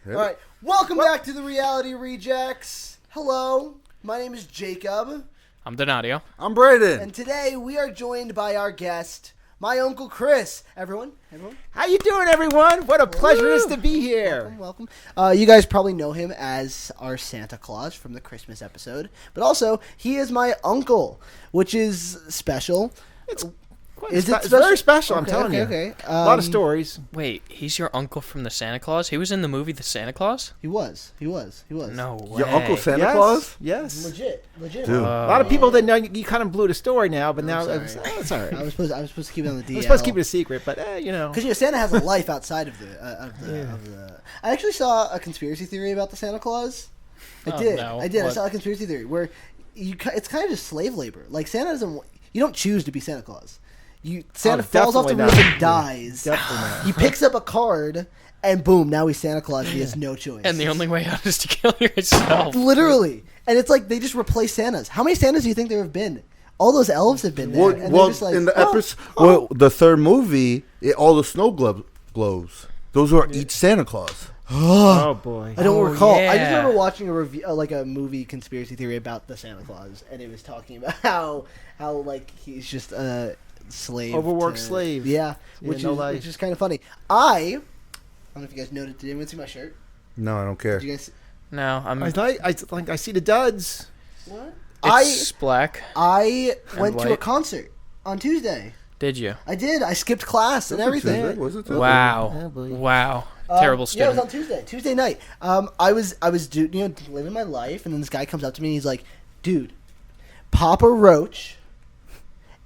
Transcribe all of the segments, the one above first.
All right, welcome back to the Reality Rejects. Hello, my name is Jacob. I'm Donadio. I'm Branden. And today we are joined by our guest, my Uncle Chris. Everyone. How you doing, everyone? What a pleasure it is to be here. Welcome. You guys probably know him as our Santa Claus from the Christmas episode. But also, he is my uncle, which is special. It's very special, I'm telling you. Okay. A lot of stories. Wait, he's your uncle from the Santa Claus? He was in the movie The Santa Claus? He was. No way. Your Uncle Santa Claus? Yes. Legit. Dude. A lot of people that know you kind of blew the story now, but now it's all right. I was supposed to keep it on the DL. I was supposed to keep it a secret, but because Santa has a life outside of the. I actually saw a conspiracy theory about the Santa Claus. I did. What? I saw a conspiracy theory where it's kind of just slave labor. Like Santa doesn't. You don't choose to be Santa Claus. Santa falls off the roof and dies. Definitely not. He picks up a card, and boom, now he's Santa Claus. He has no choice. And the only way out is to kill yourself. Literally. And it's like they just replace Santas. How many Santas do you think there have been? All those elves have been there. Well, in the episode, the third movie, all the snow globes, those were each Santa Claus. Oh boy! I don't recall. Yeah. I just remember watching a review, like a movie conspiracy theory about the Santa Claus, and it was talking about how like he's just a slave, overworked slave. Yeah, which is kind of funny. I don't know if you guys noticed. Did anyone see my shirt? No, I don't care. Did you guys? No, I see the duds. What? It's black. I went to a white. concert on Tuesday. Did you? I did. I skipped class and everything. Was it? Wow. Yeah, wow. Terrible Yeah, it student. was on Tuesday night. I was living my life, and then this guy comes up to me and he's like, "Dude, Papa Roach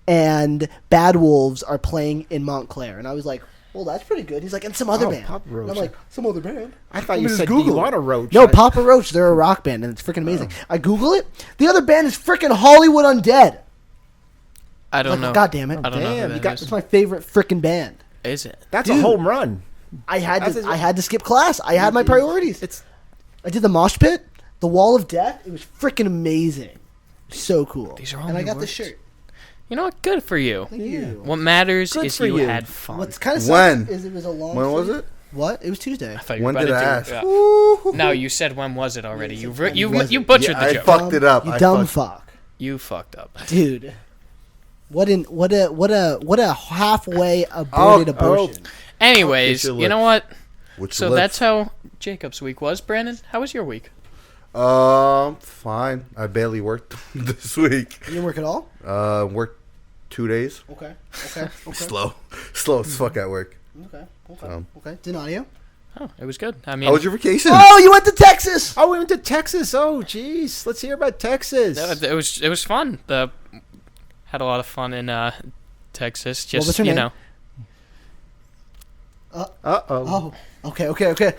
and Bad Wolves are playing in Montclair," and I was like, "Well, that's pretty good." He's like, "And some other band." Papa Roach. And I'm like, "Some other band?" I thought you said, "Do you want a roach?" No, Papa Roach. They're a rock band, and it's freaking amazing. I Google it. The other band is freaking Hollywood Undead. I don't know. God damn it! I don't know who that is. It's my favorite freaking band. Is it? That's a home run. I had to skip class. I had my priorities. I did the mosh pit, the Wall of Death. It was freaking amazing. So cool. These are all and I new got the words. shirt. You know what? Good for you. Thank you. What matters Good is for you you. had fun. What's kind of When? is it was a long. When was sleeve. it? What? It was Tuesday. I thought you were When about did to I do- ask? yeah. No, you said when was it already? You butchered the I joke. fucked it up. You I dumb fucked- fuck, You fucked up. dude. What a halfway aborted abortion. Anyways, Fuck your you know lips. what? Which So lips? that's how Jacob's week was. Brandon, how was your week? Fine. I barely worked this week. You didn't work at all? Worked 2 days. Okay. Slow as fuck at work. Okay. Donadio? Oh, it was good. I mean, How was your vacation? Oh, you went to Texas! Oh, we went to Texas. Oh, jeez. Let's hear about Texas. it was fun. Had a lot of fun in Texas. Just was her name? Uh-oh. Oh, okay.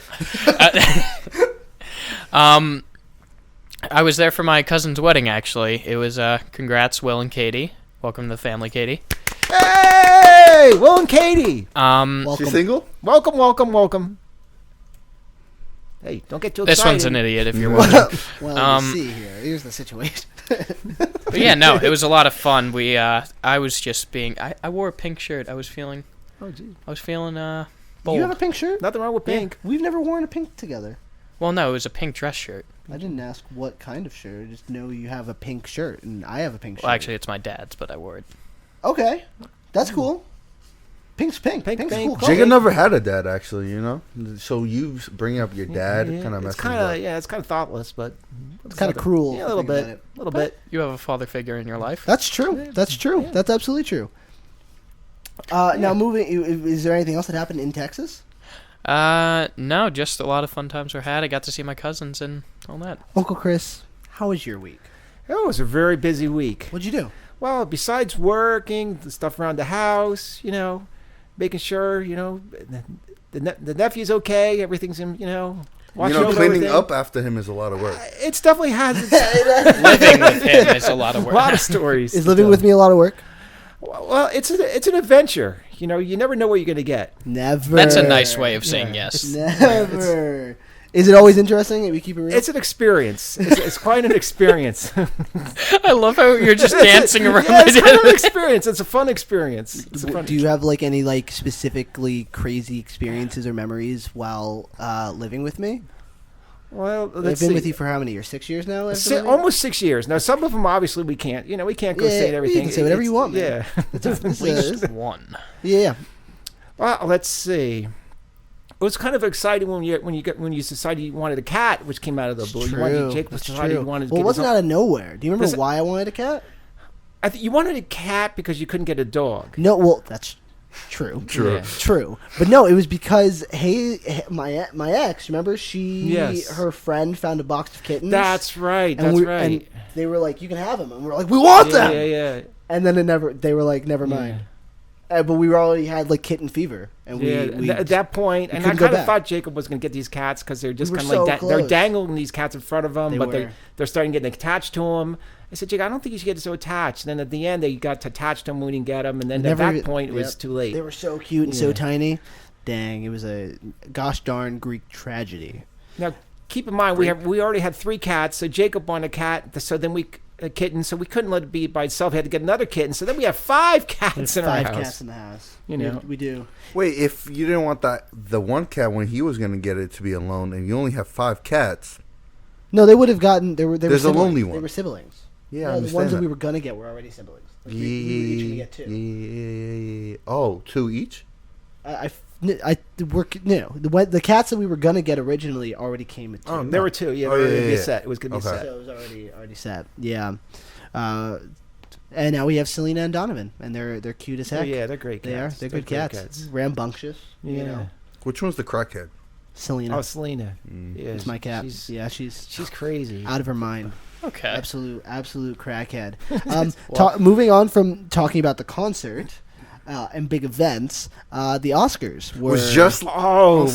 I was there for my cousin's wedding. Actually, it was congrats, Will and Katie. Welcome to the family, Katie. Hey! Will and Katie. Welcome. She single? Welcome. Hey, don't get too excited. This one's an idiot if you're watching. Well, let's see here. Here's the situation. But yeah, no, it was a lot of fun. I was just being. I wore a pink shirt. I was feeling. Oh, geez. I was feeling bold. You have a pink shirt? Nothing wrong with pink. We've never worn a pink together. Well, no, it was a pink dress shirt. I didn't ask what kind of shirt. I just know you have a pink shirt, and I have a pink shirt. Well, actually, it's my dad's, but I wore it. Okay. That's cool. Pink's pink. Pink's a cool color. Jacob never had a dad, actually, you know? So you bringing up your dad kind of messes up. It's kind of thoughtless, but It's kind of cruel. Yeah, a little bit. You have a father figure in your life. That's true. That's true. Yeah. That's absolutely true. Now, moving. Is there anything else that happened in Texas? No, just a lot of fun times were had. I got to see my cousins and all that. Uncle Chris, how was your week? It was a very busy week. What'd you do? Well, besides working, the stuff around the house, making sure, the nephew's okay, everything's in, watching over cleaning everything. up after him is a lot of work. It's definitely has its Living with him is a lot of a work. lot of stories. Is living with me a lot of work? Well, it's an adventure. You never know what you're going to get. Never. That's a nice way of saying yes. Never. Is it always interesting if we keep it real? It's an experience. It's quite an experience. I love how you're just dancing around. Yeah, it's kind of an experience. It's a fun experience. Do you have like any like specifically crazy experiences or memories while living with me? Well, I've been with you for how many years? 6 years now? Almost 6 years. Now, some of them obviously we can't. We can't go say everything. You can say whatever you want, man. Yeah. At least one. Yeah. Well, let's see. It was kind of exciting when you decided you wanted a cat, which came out of the blue. Jake decided you wanted. Well, it wasn't out of nowhere. Do you remember why I wanted a cat? I think you wanted a cat because you couldn't get a dog. No, well, that's true. True. True. But no, it was because my ex, remember, her friend found a box of kittens. That's right. And they were like, "You can have them," and we're like, "We want them." Yeah. And then they were like, "Never mind." But we already had like kitten fever, and we at that point, and I kind of thought Jacob was going to get these cats because they're just kind of like they're dangling these cats in front of him, they're starting getting attached to him. I said, Jacob, I don't think you should get so attached. And then at the end, they got attached to him when we didn't get them, and then at that point, it was too late. They were so cute and so tiny. Dang, it was a gosh darn Greek tragedy. Now, keep in mind, we already had 3 cats, so Jacob wanted a cat, so then a kitten, so we couldn't let it be by itself. We had to get another kitten, so then we have 5 cats in our house. 5 cats in the house. We do. Wait, if you didn't want the one cat when he was going to get it to be alone, and you only have 5 cats. No, they would have gotten. There's a lonely one. They were siblings. Yeah, the ones that we were gonna get were already siblings. Like we were each gonna get 2. Yeah. Oh, 2 each? The cats that we were gonna get originally already came with 2. Oh, no. There were 2. Yeah, there was gonna be a set. It was gonna be a set. So it was already set. Yeah. And now we have Selena and Donovan, and they're cute as heck. Oh, yeah, they're great cats. They're good cats. Rambunctious. Yeah. Which one's the crackhead? Selena. Oh, Selena. Yeah, it's my cat. She's crazy. Out of her mind. Okay. Absolute crackhead. Moving on from talking about the concert and big events, the Oscars was just.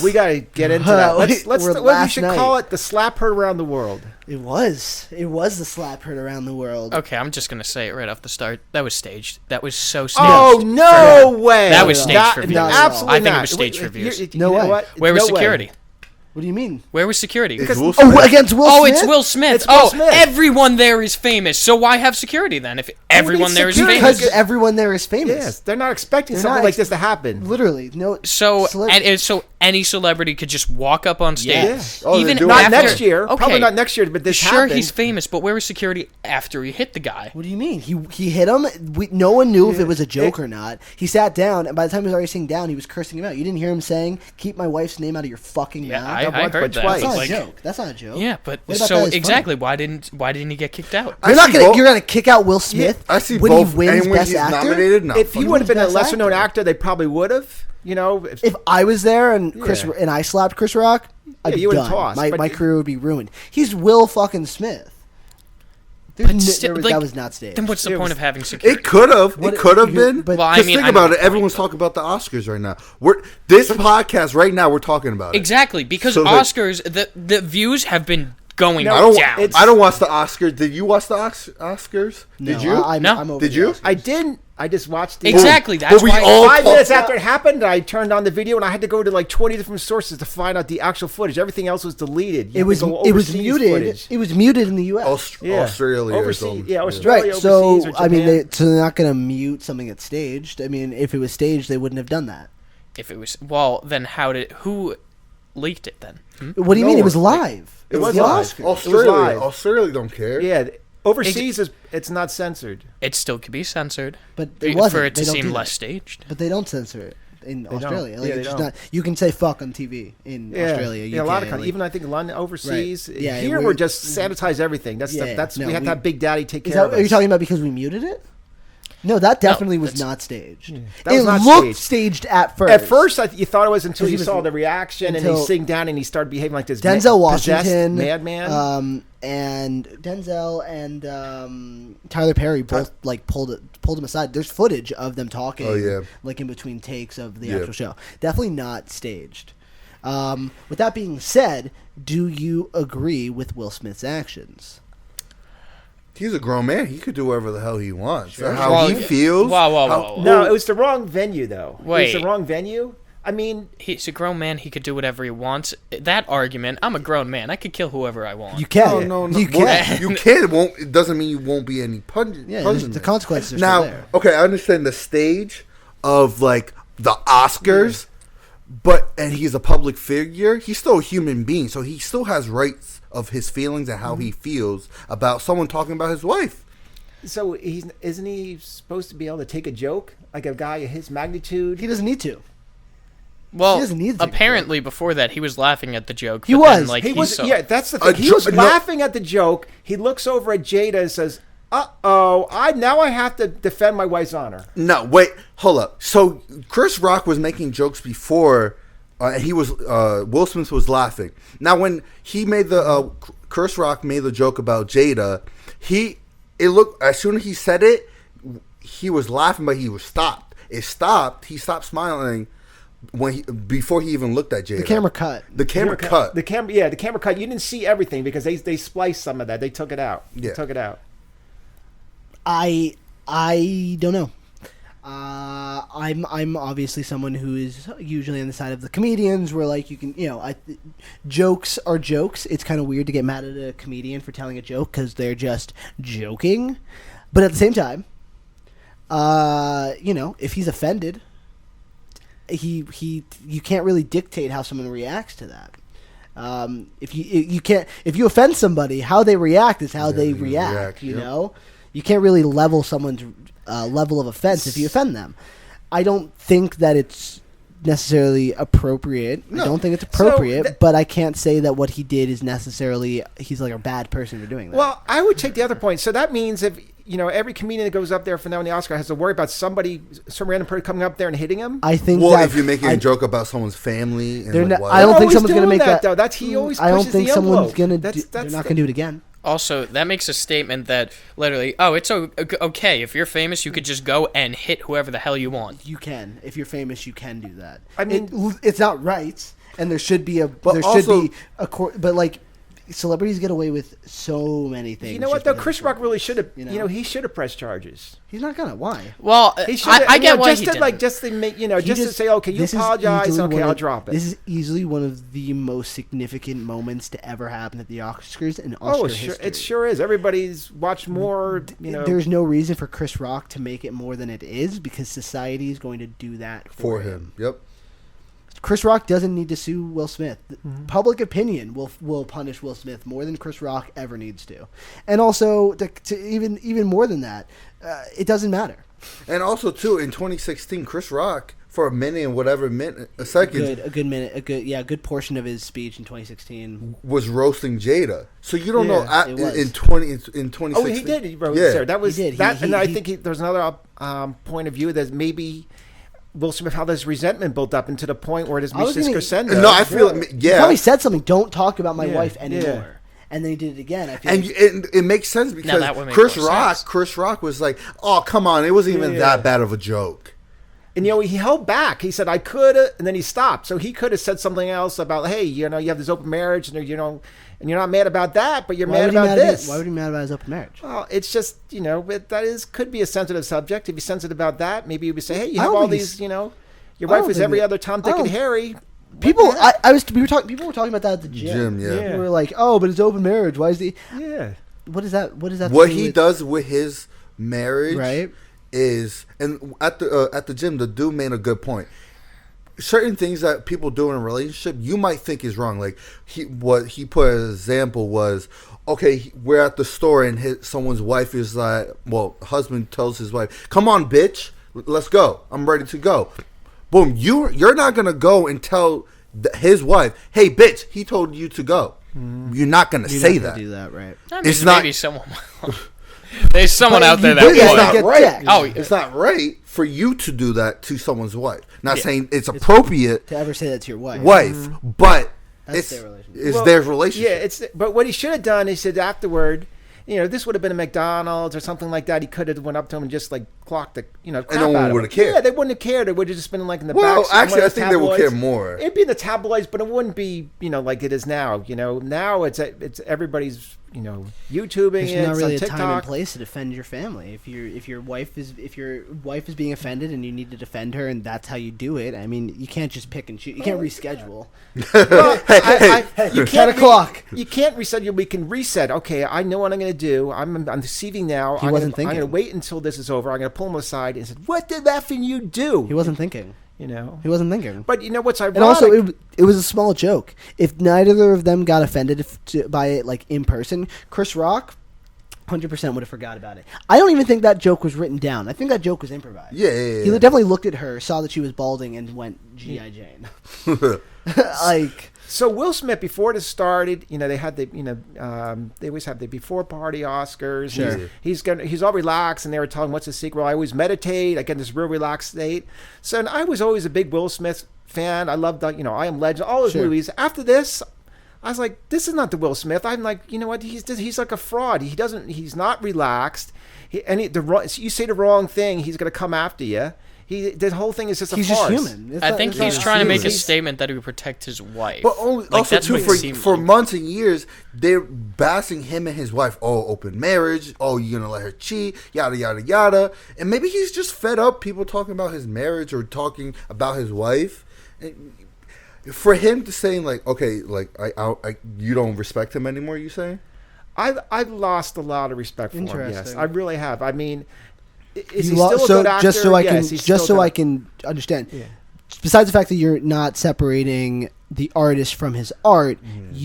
We gotta get into that. We should call it the slap heard around the world. It was the slap heard around the world. Okay, I'm just gonna say it right off the start. That was staged. That was so staged. Oh no way! That was staged for views. Absolutely I think not. it was staged for views. No way. Where was security? What do you mean? Where was security? Against Will Smith? It's Will Smith. Everyone there is famous. So why have security then? If everyone there is famous, because everyone there is famous. Yes, they're not expecting something like this to happen. Literally, no. So any celebrity could just walk up on stage. Yes. Even not next year. Okay. Probably not next year, but this happened. Sure, he's famous, but where was security after he hit the guy? What do you mean? He hit him. No one knew if it was a joke or not. He sat down, and by the time he was already sitting down, he was cursing him out. You didn't hear him saying, "Keep my wife's name out of your fucking mouth." I heard that. That's not a joke. That's not a joke. Yeah, but so exactly, why didn't he get kicked out? You're gonna kick out Will Smith when both. he wins when Best he's Actor? Nominated? No. If he would have been a lesser known actor, they probably would have. If I was there and and I slapped Chris Rock, I'd be done. Tossed, my career would be ruined. He's Will fucking Smith. That was not staged. Then what's the point of having security? It could have. It could have been. But think about it. Everyone's talking about the Oscars right now. This podcast right now. We're talking about it. Exactly, because Oscars, the views have been going down. I don't watch the Oscars. Did you watch the Oscars? No, Did you? I'm over Did you? Oscars. I didn't. I just watched the exactly. That's why 5 minutes after it happened, I turned on the video and I had to go to like 20 different sources to find out the actual footage. Everything else was deleted. It was muted. Footage. It was muted in the U.S. Australia. Australia. Right. So or Japan. they're not going to mute something that's staged. I mean, if it was staged, they wouldn't have done that. If it was then who leaked it then? What do you mean? It was live. It was the live. Oscars. Australia don't care. Yeah. Overseas, it's not censored. It still could be censored, but it wasn't. For it to seem less staged. But they don't censor it in Australia. Like, it's just not. You can say "fuck" on TV in Australia. Yeah, a lot of countries. Even I think London, overseas. Right. Yeah, here we're just sanitize everything. That's we have to have Big Daddy take care of us. Are you talking about because we muted it? No, that definitely was not staged. Yeah. It looked staged at first. At first, you thought it was until you saw the reaction and he's sitting down and he started behaving like this Denzel Washington, madman. And Denzel and Tyler Perry both pulled him aside. There's footage of them talking, in between takes of the actual show. Definitely not staged. With that being said, do you agree with Will Smith's actions? He's a grown man. He could do whatever the hell he wants. Sure. How he feels. Whoa. No, it was the wrong venue, though. Wait. It was the wrong venue. I mean, he's a grown man. He could do whatever he wants. That argument, I'm a grown man. I could kill whoever I want. You can. No. You can. You can. It doesn't mean you won't be any punishment. Yeah, the consequences are now, still there. okay, I understand the stage of like the Oscars, and he's a public figure. He's still a human being, so he still has rights of his feelings and how he feels about someone talking about his wife. So isn't he supposed to be able to take a joke, like a guy of his magnitude? He doesn't need to. Well, apparently before that, he was laughing at the joke. He was. He was. Yeah, that's the thing. He was laughing at the joke. He looks over at Jada and says, "Uh-oh, I have to defend my wife's honor." No, wait, hold up. So Chris Rock was making jokes before, and he was Will Smith was laughing. Now, when he made Chris Rock made the joke about Jada, it looked as soon as he said it, he was laughing, but he was stopped. It stopped. He stopped smiling. Before he even looked at Jada. The camera cut. The camera cut. The camera cut. You didn't see everything because they spliced some of that. They took it out. Yeah. They took it out. I don't know. I'm obviously someone who is usually on the side of the comedians, where like you can, jokes are jokes. It's kind of weird to get mad at a comedian for telling a joke because they're just joking. But at the same time, if he's offended, you can't really dictate how someone reacts to that. If you offend somebody, how they react is how they react. You know, you can't really level someone's level of offense if you offend them. I don't think that it's necessarily appropriate. No. I don't think it's appropriate, but I can't say that what he did is necessarily he's like a bad person for doing that. Well, I would take the other point. So that means if every comedian that goes up there for now in the Oscar has to worry about some random person coming up there and hitting him. I think. Well, if you're making a joke about someone's family, and I don't think someone's going to make that. Though. That's he always. I don't think someone's going to. They're not going to do it again. Also, that makes a statement that literally, it's okay. If you're famous, you could just go and hit whoever the hell you want. You can. If you're famous, you can do that. I mean, it's not right, and there should be but like, celebrities get away with so many things. You know what though? Chris Rock really should have. He should have pressed charges. He's not gonna. Why? Well, I get why he didn't. Just to say, okay, you apologize. Okay, I'll drop it. This is easily one of the most significant moments to ever happen at the Oscars in Oscar history. It sure is. Everybody's watched more. There's no reason for Chris Rock to make it more than it is because society is going to do that for him. Yep. Chris Rock doesn't need to sue Will Smith. Mm-hmm. Public opinion will punish Will Smith more than Chris Rock ever needs to, and also to even more than that, it doesn't matter. And also too, in 2016, Chris Rock for a good portion of his speech in 2016 was roasting Jada. So you don't know in 2016. Oh, he did. He roasted her. That was that, and I think there's another point of view that maybe Will Smith had this resentment built up into the point where it has reached this crescendo. No, I feel He probably said something. Don't talk about my wife anymore. Yeah. And then he did it again. It makes sense because Chris Rock was like, "Oh, come on, it wasn't even that bad of a joke." And he held back. He said, "I could," and then he stopped. So he could have said something else about, "Hey, you have this open marriage, and and you're not mad about that, but you're mad about this." Why would he be mad about his open marriage? Well, it's just could be a sensitive subject. If you're sensitive about that, maybe you would say, "Hey, you have all these, your wife is every other Tom, Dick, and Harry." People were talking about that at the gym. People were like, "Oh, but it's open marriage. Why is the What is that? What is that? What he does with his marriage, right? Is and at the gym, the dude made a good point. Certain things that people do in a relationship, you might think is wrong. Like what he put as an example was, okay, we're at the store and someone's wife is like, husband tells his wife, "Come on, bitch, let's go. I'm ready to go." Boom, you're not gonna go and tell his wife, "Hey, bitch, he told you to go." You're not gonna say that. Do that, right? It's not. Maybe someone. There's someone out there that would. It's not right. Oh, it's not right for you to do that to someone's wife. Not saying it's appropriate to ever say that to your wife. But that's their relationship. It's their relationship. Yeah, but what he should have done, he said afterward, this would have been a McDonald's or something like that. He could have went up to him and just like clocked the, crap and no one would have cared. Yeah, they wouldn't have cared. It would have just been like in the back. Well, actually, I think they would care more. It'd be in the tabloids, but it wouldn't be, like it is now. Now it's everybody's, YouTubing There's it, not really on a TikTok. time and place to defend your family. If your wife is being offended and you need to defend her, and that's how you do it. I mean, you can't just pick and choose. You can't reschedule. You 10 o'clock. You can't reschedule. We can reset. Okay, I know what I'm going to do. I'm deceiving now. He wasn't thinking. I'm going to wait until this is over. I'm going to pull him aside and say, "What the effing you do?" He wasn't thinking. He wasn't thinking. But you know what's ironic? And also, it was a small joke. If neither of them got offended by it, like, in person, Chris Rock 100% would have forgot about it. I don't even think that joke was written down. I think that joke was improvised. Yeah. He definitely looked at her, saw that she was balding, and went, G.I. Jane. So Will Smith, before this started, they had they always have the before party Oscars. Sure. He's all relaxed, and they were telling him what's the sequel. I always meditate. I get in this real relaxed state. So and I was always a big Will Smith fan. I loved I Am Legend, all his movies. After this, I was like, this is not the Will Smith. I'm like, you know what? He's like a fraud. He's not relaxed. You say the wrong thing, he's going to come after you. The whole thing is just a farce. He's just human. I think he's trying to make a statement that he would protect his wife. But also, too, for months and years, they're bashing him and his wife. Oh, open marriage. Oh, you're going to let her cheat. Yada, yada, yada. And maybe he's just fed up people talking about his marriage or talking about his wife. And for him to saying, like, okay, like, you don't respect him anymore, you saying? I've lost a lot of respect for him, yes. I really have. I mean... Is he still a good actor? Just so I can understand. Yeah. Besides the fact that you're not separating the artist from his art,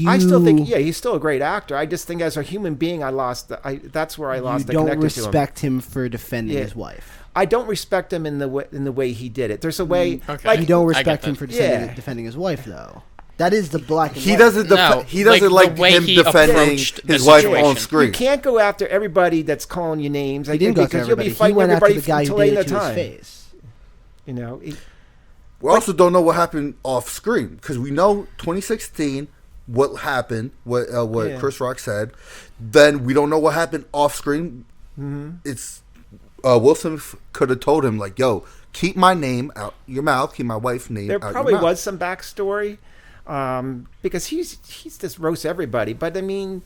I still think he's still a great actor. I just think as a human being, that's where I lost the connection to him. You don't respect him for defending his wife. I don't respect him in the way he did it. There's a way you don't respect him for defending his wife, though. That is the black and white. He doesn't like him defending his wife on screen. You can't go after everybody that's calling you names. He didn't go after everybody. He went after the guy who did it to his face. We also don't know what happened off screen because we know 2016 what happened, what Chris Rock said. Then we don't know what happened off screen. Mm-hmm. It's Will Smith could have told him like, "Yo, keep my name out your mouth, keep my wife's name out your mouth." There probably was some backstory. Because he's just roasts everybody. But I mean,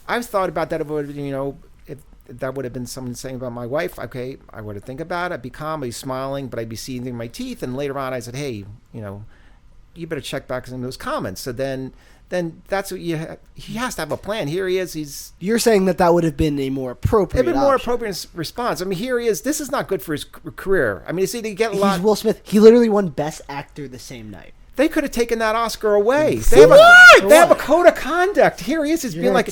I've thought about that. If that would have been someone saying about my wife, okay, I would have think about it. I'd be calm, I'd be smiling, but I'd be seething my teeth. And later on, I said, hey, you better check back in those comments. So then that's what he has to have a plan. Here he is. You're saying that would have been a more appropriate. It'd been more appropriate response. I mean, here he is. This is not good for his career. I mean, see, they get a lot. He's Will Smith. He literally won Best Actor the same night. They could have taken that Oscar away. They have a code of conduct. Here he is. He's being like a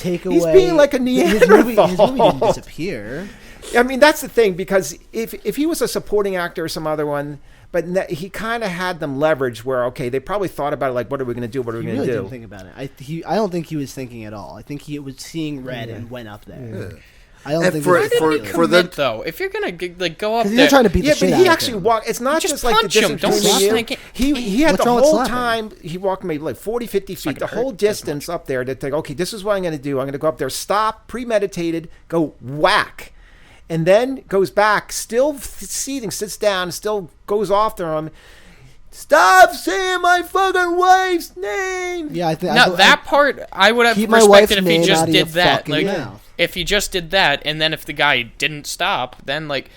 Neanderthal. His movie didn't disappear. I mean, that's the thing, because if he was a supporting actor or some other one, but he kind of had them leveraged where, okay, they probably thought about it like, what are we going to do? What are we going to do? He really didn't think about it. I don't think he was thinking at all. I think he was seeing red and went up there. Yeah. I don't think for them though. If you're gonna go up there, he's trying to beat the shit out of him. But he actually walked. It's not just like the distance between you. He had the whole time. He walked maybe like 40, 50 feet, the whole distance up there to think, okay, this is what I'm going to do. I'm going to go up there, stop, premeditated, go whack, and then goes back, still seething, sits down, still goes after him. Stop saying my fucking wife's name. Yeah, I think that part I would have respected if he just did that. Like, if he just did that, and then if the guy didn't stop, then like,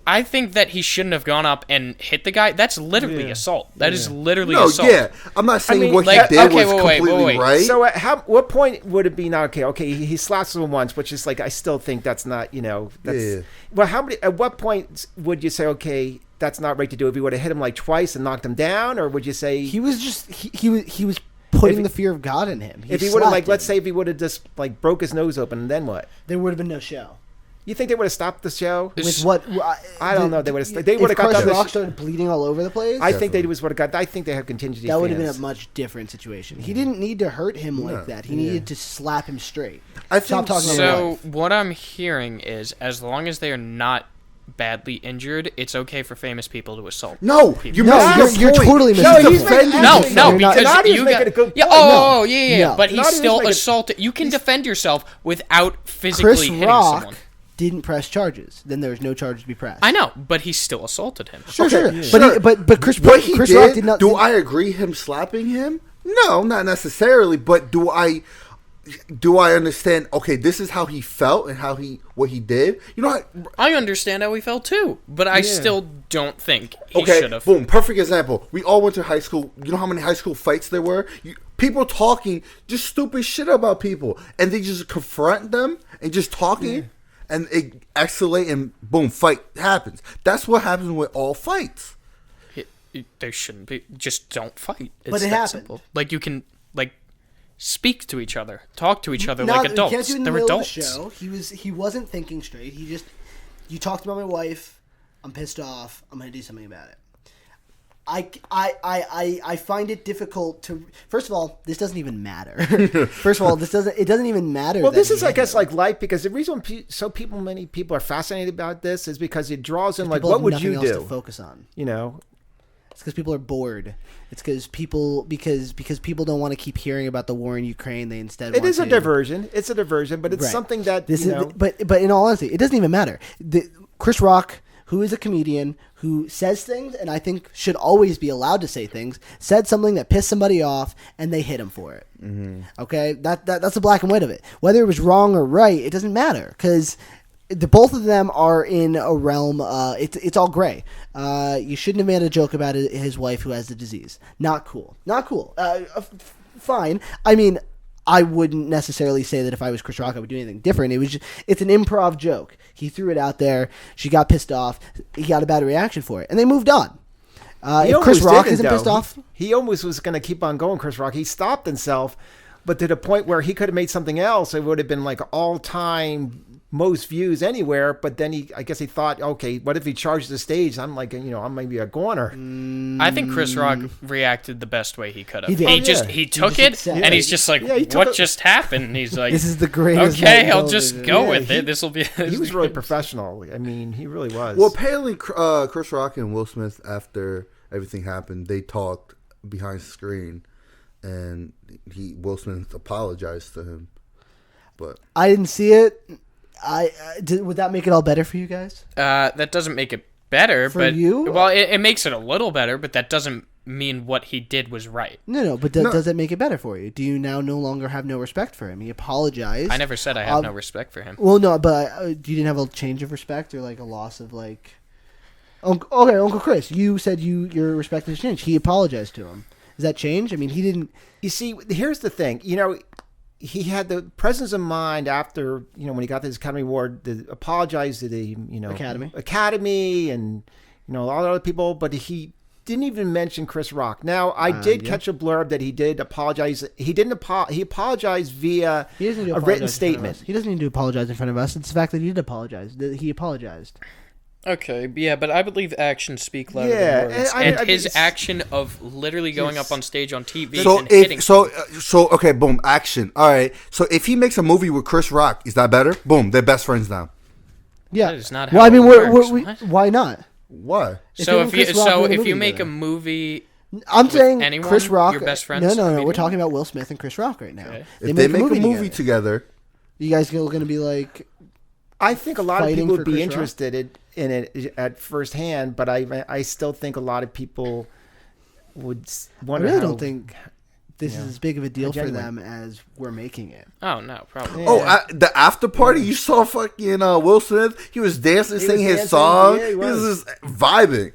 I think that he shouldn't have gone up and hit the guy. That's literally assault. That is literally assault. Yeah, I'm not saying what he did was completely right. So at what point would it be not okay? Okay, he slaps him once, which is like, I still think that's not, Well, at what point would you say, okay, that's not right to do? If he would have hit him like twice and knocked him down, or would you say he was just he was putting the fear of God in him? If he would have, like, let's say if he would have just like broke his nose open, then what? There would have been no show. You think they would have stopped the show? With what? I don't know. They would have. They would have got Chris Rock started bleeding all over the place. I think they would have got. I think they have contingency. That would have been a much different situation. He didn't need to hurt him like that. He needed to slap him straight. Stop talking about what I'm hearing is, as long as they are not badly injured, it's okay for famous people to assault. No, you're totally missing. No, because you got but he's still assaulted. You can defend yourself without physically hitting someone. Didn't press charges. Then there was no charges to be pressed. I know, but he still assaulted him. Sure. But Chris Rock did not. Do I agree him slapping him? No, not necessarily. But do I do I understand? Okay, this is how he felt and what he did. You know, I understand how he felt too, but I still don't think he should have. Boom, perfect example. We all went to high school. You know how many high school fights there were? People talking just stupid shit about people, and they just confront them and just talking, and it escalate, and boom, fight happens. That's what happens with all fights. There shouldn't be. Just don't fight. It's but it that happened. Simple. Like you can speak to each other, talk to each other like adults. Can't do it in They're the middle adults. of the show. He wasn't thinking straight. You talked about my wife. I'm pissed off. I'm gonna do something about it. I find it difficult to. First of all, this doesn't even matter. First of all, it doesn't even matter. Well, this is, I guess, like life, because the reason many people are fascinated about this is because it draws in, like, what would you do? To focus on, you know. It's because people are bored. It's because people don't want to keep hearing about the war in Ukraine. They instead. It is a diversion. It's a diversion, but it's something that But in all honesty, it doesn't even matter. Chris Rock, who is a comedian who says things, and I think should always be allowed to say things, said something that pissed somebody off, and they hit him for it. Mm-hmm. Okay, that's the black and white of it. Whether it was wrong or right, it doesn't matter because. Both of them are in a realm. It's all gray. You shouldn't have made a joke about his wife who has the disease. Not cool. Not cool. Fine. I mean, I wouldn't necessarily say that if I was Chris Rock, I would do anything different. It's an improv joke. He threw it out there. She got pissed off. He got a bad reaction for it, and they moved on. If Chris Rock isn't pissed off, he almost was going to keep on going. Chris Rock. He stopped himself, but to the point where he could have made something else. It would have been like all-time. Most views anywhere, but then I guess he thought, okay, what if he charges the stage? I'm like, I'm maybe a goner. I think Chris Rock reacted the best way he could have. He did. He took it, and he's just like, what just happened? And he's like, this is the greatest. Okay, I'll just go with it. This will be. He was really professional. I mean, he really was. Well, apparently, Chris Rock and Will Smith, after everything happened, they talked behind the screen, and Will Smith apologized to him. But I didn't see it. Would that make it all better for you guys? That doesn't make it better. For you? Well, it makes it a little better, but that doesn't mean what he did was right. No, but does it make it better for you? Do you now no longer have no respect for him? He apologized. I never said I have no respect for him. Well, no, but you didn't have a change of respect or like a loss of like... Okay, Uncle Chris, you said your respect has changed. He apologized to him. Does that change? I mean, he didn't... You see, here's the thing. He had the presence of mind after, when he got this Academy Award to apologize to the, Academy and, a lot of other people, but he didn't even mention Chris Rock. Now, I did catch a blurb that he did apologize. He apologized via a written statement. He doesn't need to apologize in front of us. It's the fact that he did apologize. That he apologized. Okay, yeah, but I believe actions speak louder than words. And his action of literally going up on stage on TV and hitting. So okay, boom, action. All right. So if he makes a movie with Chris Rock, is that better? Boom, they're best friends now. Yeah. That is not how it works. Why not? Why? So if you make a movie, I'm saying anyone, Chris Rock. Your best friends. No. We're talking about Will Smith and Chris Rock right now. Okay. If they make a movie together, you guys are going to be like. I think a lot of people would be interested in it at first hand, but I still think a lot of people would wonder. I really don't think this is as big of a deal for them as we're making it. Oh, no, probably. Yeah. The after party, you saw fucking Will Smith. He was dancing, singing his song. Yeah, he was just vibing.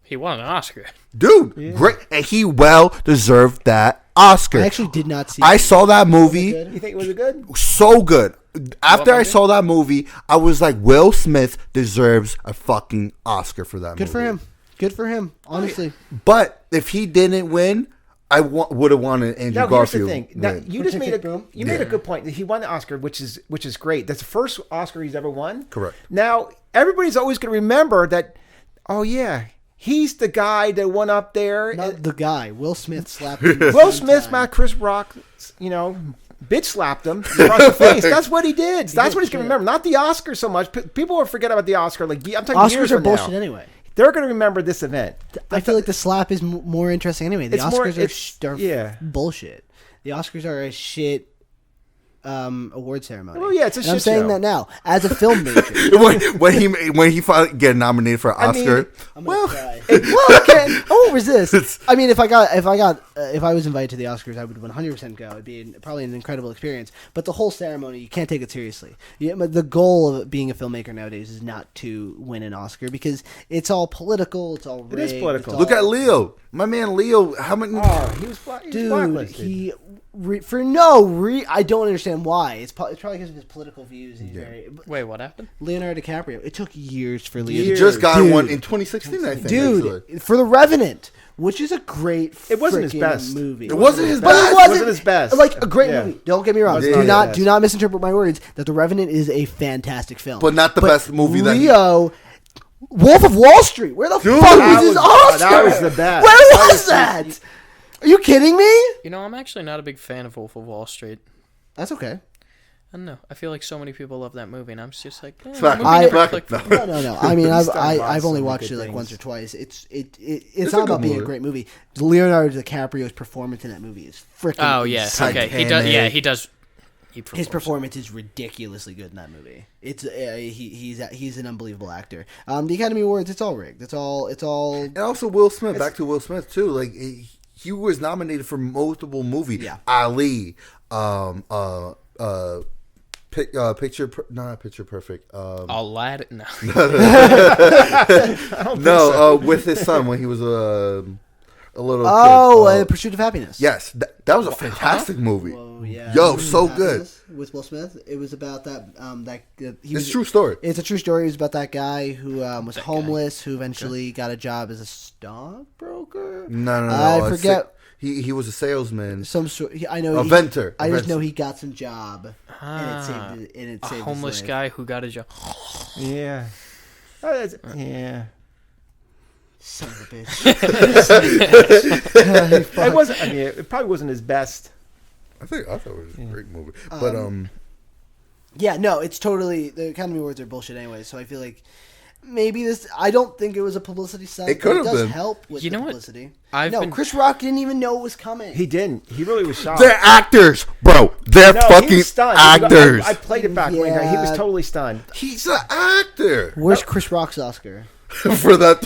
He won an Oscar. Dude, great. And he well deserved that Oscar. I actually did not see I saw that movie. You think it was good? So good. After I saw that movie, I was like, Will Smith deserves a fucking Oscar for that movie. Good for him, honestly. But if he didn't win, I would have wanted Andrew Garfield. Here's the thing. Now, you just made a good point. He won the Oscar, which is great. That's the first Oscar he's ever won. Correct. Now, everybody's always going to remember that, oh, yeah, he's the guy that went up there. Not the guy. Will Smith slapped him. Will Smith smacked Chris Rock, bitch slapped him across the face. That's what he did. That's what he's going to remember. Not the Oscar so much. People will forget about the Oscar. Like I'm talking Oscars years are from bullshit now. anyway. They're going to remember this event. I feel like the slap is more interesting anyway. The Oscars are bullshit. The Oscars are a shit award ceremony. Oh yeah, it's a shit show. I'm saying that now as a film major. when he finally get nominated for an Oscar. I'm gonna cry. Okay, I won't resist. I mean, if I was invited to the Oscars, I would 100% go. It'd be probably an incredible experience. But the whole ceremony, you can't take it seriously. The goal of being a filmmaker nowadays is not to win an Oscar because it's all political. It's all rigged. It is political. Look at Leo, my man Leo. How many? Oh, he was blacklisted. I don't understand why. It's probably because of his political views. Wait, what happened? Leonardo DiCaprio. It took years for Leo. He just got one in 2016, I think. Dude, for The Revenant, which is a great. It wasn't his best movie. It wasn't his best. It wasn't his best. Like a great movie. Don't get me wrong. Do not misinterpret my words. That The Revenant is a fantastic film, but not the best movie. Leo. Wolf of Wall Street. Where the fuck was his Oscar? That was the best. Where was that? Are you kidding me? You know, I'm actually not a big fan of Wolf of Wall Street. That's okay. I don't know. I feel like so many people love that movie, and I'm just like, No. I mean, I've only watched it like once or twice. It's not about being a great movie. Leonardo DiCaprio's performance in that movie is freaking. Oh yes, okay. He does. Yeah, he does. His performance is ridiculously good in that movie. It's he's an unbelievable actor. The Academy Awards, it's all rigged. It's all. And also Will Smith. Back to Will Smith too. Like he was nominated for multiple movies. Yeah. Ali. Picture Perfect. Aladdin. No, with his son when he was a little. Oh, Pursuit of Happiness. Yes, that was a fantastic movie. Whoa, yeah. Yo, so good. With Will Smith, it was about that. It's a true story. It's a true story. It was about that guy who was homeless, who eventually got a job as a stockbroker. No. I forget. He was a salesman. Some sort. I know. A venter. I just know he got some job, and it saved a homeless his life. guy who got a job. Yeah. Yeah. Son of a bitch. It wasn't. I mean, it probably wasn't his best. I thought it was a great movie, but Yeah, no, it's totally the Academy Awards are bullshit anyway. So I feel like maybe this. I don't think it was a publicity stunt. It could have been. It does help with the publicity. Chris Rock didn't even know it was coming. He didn't. He really was shocked. They're actors, bro. Ththey're fucking actors. I played it back when he was totally stunned. He's an actor. Where's Chris Rock's Oscar? For that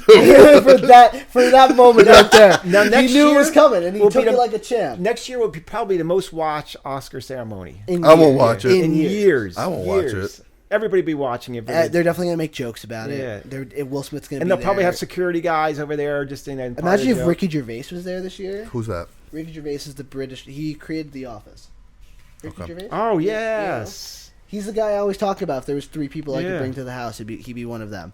for that moment right there. Now next he knew year it was coming, and he took it like a champ. Next year will be probably the most watched Oscar ceremony. I won't watch it. In years. I won't watch it. Everybody be watching it. They're definitely gonna make jokes about it. Will Smith's gonna, and they'll probably have security guys over there just in. Imagine if Ricky Gervais was there this year. Who's that? Ricky Gervais is the British. He created The Office. Ricky Gervais. Oh yes. He's the guy I always talk about. If there was 3 people I could bring to the house, he'd be one of them.